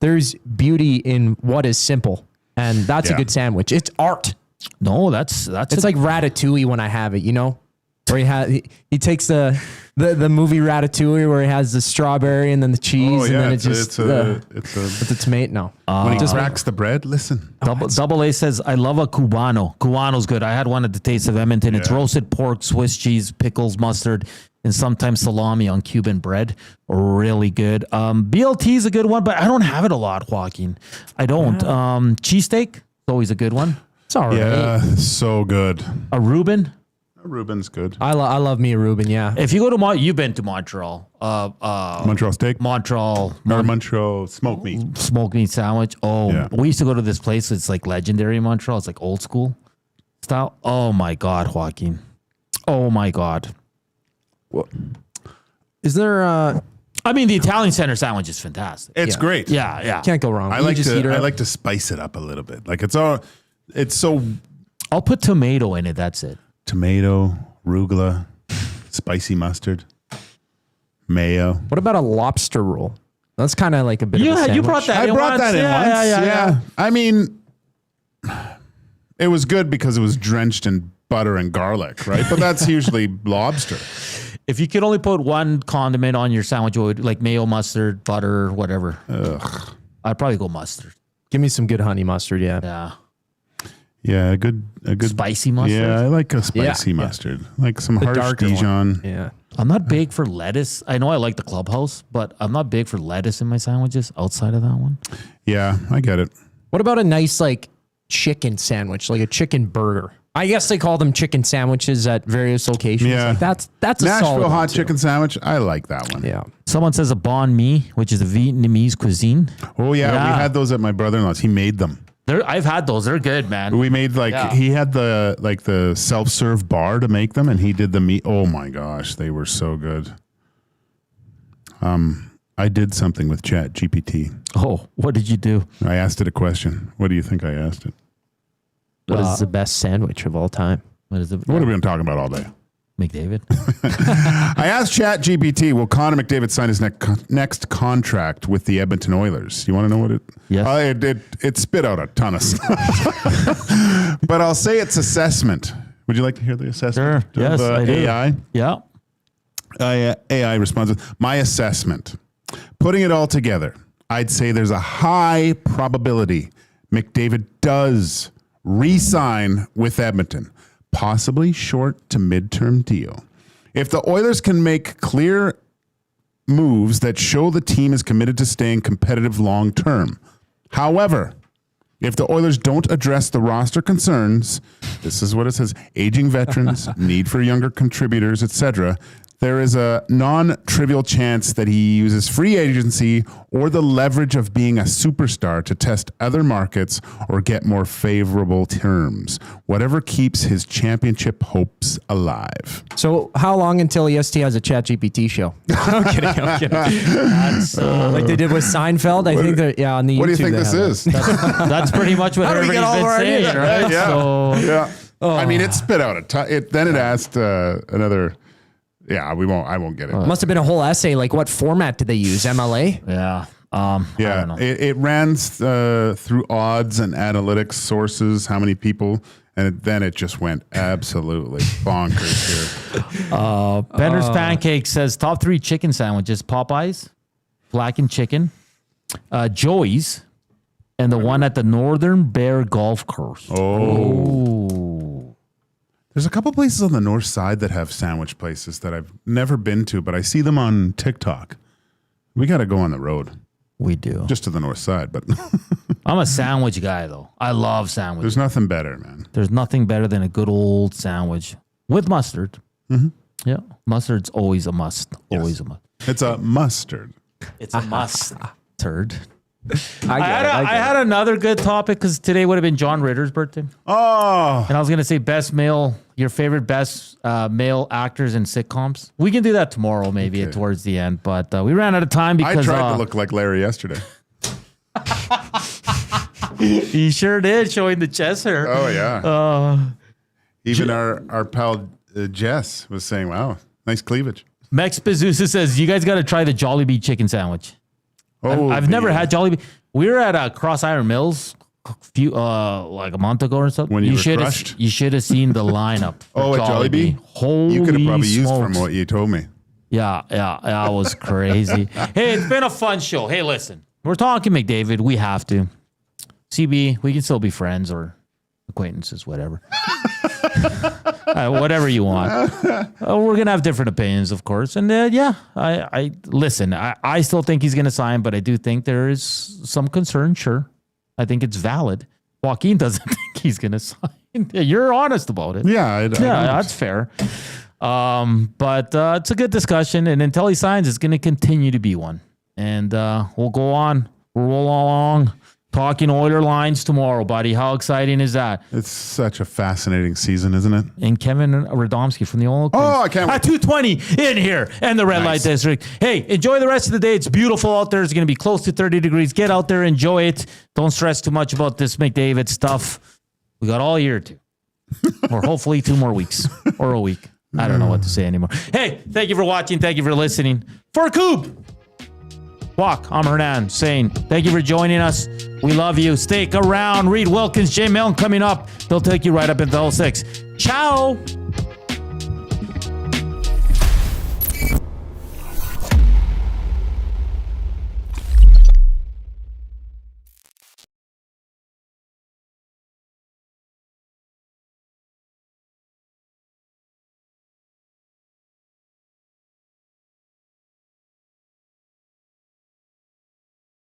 there's beauty in what is simple. And that's a good sandwich. It's art. No, that's it's like Ratatouille when I have it, you know? Where he takes the movie Ratatouille where he has the strawberry and then the cheese and then it's a tomato. No. When he cracks the bread, listen. Double A says, I love a Cubano. Cubano's good. I had one at the Taste of Edmonton. It's roasted pork, Swiss cheese, pickles, mustard, and sometimes salami on Cuban bread. Really good. BLT is a good one, but I don't have it a lot, Joaquin. I don't. Cheesesteak is always a good one. It's all right. Yeah, so good. A Reuben. Reuben's good. I love me a Reuben, yeah. If you go to you've been to Montreal. Montreal steak? Montreal smoked meat. Smoked meat sandwich. Oh, we used to go to this place. It's like legendary in Montreal. It's like old school style. Oh my God, Joaquin. Oh my God. What? Is there I mean, the Italian Center sandwich is fantastic. It's great. Yeah. Can't go wrong. I like to spice it up a little bit. Like it's so. I'll put tomato in it. That's it. Tomato, arugula, spicy mustard, mayo. What about a lobster roll? That's kind of like a bit of a sandwich. You brought that. I brought that in once. Yeah. I mean, it was good because it was drenched in butter and garlic, right? But that's usually lobster. If you could only put one condiment on your sandwich, like mayo, mustard, butter, whatever. Ugh. I'd probably go mustard. Give me some good honey mustard, yeah. Yeah. Yeah, a good spicy mustard. Yeah, I like a spicy mustard. Like some harsh Dijon. Yeah. I'm not big for lettuce. I know I like the Clubhouse, but I'm not big for lettuce in my sandwiches outside of that one. Yeah, I get it. What about a nice like chicken sandwich, like a chicken burger? I guess they call them chicken sandwiches at various locations. Yeah. Like that's a Nashville solid hot one too. chicken sandwich. I like that one. Yeah. Someone says a banh mi, which is a Vietnamese cuisine. Oh yeah, we had those at my brother-in-law's. He made them. I've had those. They're good, man. We made he had the self-serve bar to make them, and he did the meat. Oh my gosh, they were so good. I did something with Chat GPT. Oh, what did you do? I asked it a question. What do you think I asked it? What is the best sandwich of all time? What is it? What have we been talking about all day? McDavid. I asked Chat GPT, will Connor McDavid sign his next contract with the Edmonton Oilers? You want to know what it? Yes. It spit out a ton of stuff. But I'll say its assessment. Would you like to hear the assessment? Sure. Yes, I do. AI? Yeah. AI responds with, my assessment. Putting it all together, I'd say there's a high probability McDavid does re-sign with Edmonton. Possibly short to midterm deal. If the Oilers can make clear moves that show the team is committed to staying competitive long term. However, if the Oilers don't address the roster concerns, this is what it says, aging veterans, need for younger contributors, etc., there is a non-trivial chance that he uses free agency or the leverage of being a superstar to test other markets or get more favorable terms. Whatever keeps his championship hopes alive. So how long until EST has a Chat GPT show? I'm kidding. That's, like they did with Seinfeld. I think that, on the YouTube. What do you think this is? That's pretty much what everybody's been saying, right? Yeah. So, yeah. I mean, it spit out a ton. Then it asked another... Yeah, I won't get it. Must have been a whole essay. Like, what format did they use? MLA? Yeah. I don't know. It ran through odds and analytics sources, how many people, and then it just went absolutely bonkers here. Bender's Pancake says top 3 chicken sandwiches: Popeyes, blackened chicken, Joey's, and the one at the Northern Bear Golf Course. Oh. There's a couple places on the north side that have sandwich places that I've never been to, but I see them on TikTok. We got to go on the road. We do. Just to the north side, but I'm a sandwich guy, though. I love sandwiches. There's nothing better, man. There's nothing better than a good old sandwich with mustard. Mm-hmm. Yeah, mustard's always a must. Always a must. It's a mustard. It's a mustard. I had another good topic because today would have been John Ritter's birthday. Oh. And I was going to say your favorite best male actors in sitcoms. We can do that tomorrow, maybe towards the end. But we ran out of time because I tried to look like Larry yesterday. He sure did, showing the chest hair. Oh, yeah. Even our pal Jess was saying, wow, nice cleavage. Mex Bezusa says, you guys got to try the Jollibee chicken sandwich. Oh, I've never had Jollibee. We were at Cross Iron Mills like a month ago or something. When you were crushed? You should have seen the lineup. Oh, at Jollibee? Holy You could have probably used smokes. from what you told me. Yeah, that was crazy. Hey, it's been a fun show. Hey, listen, we're talking McDavid. We have to. CB, we can still be friends or acquaintances, whatever. Whatever you want. We're going to have different opinions, of course. And I listen, I still think he's going to sign, but I do think there is some concern. Sure. I think it's valid. Joaquin doesn't think he's going to sign. You're honest about it. Yeah, that's fair. But it's a good discussion. And until he signs, it's going to continue to be one. And we'll go on. We'll roll along. Talking Oiler lines tomorrow, buddy. How exciting is that? It's such a fascinating season, isn't it? And Kevin Radomski from the Oil Kings. Oh, I can't wait. At 220 in here and the Red Light District. Hey, enjoy the rest of the day. It's beautiful out there. It's going to be close to 30 degrees. Get out there, enjoy it. Don't stress too much about this McDavid stuff. We got all year to. Or hopefully 2 more weeks or a week. I don't know what to say anymore. Hey, thank you for watching. Thank you for listening. For Coop. I'm Hernand saying thank you for joining us. We love you. Stick around. Reed Wilkins, Jay Milne coming up. They'll take you right up into 06. Ciao.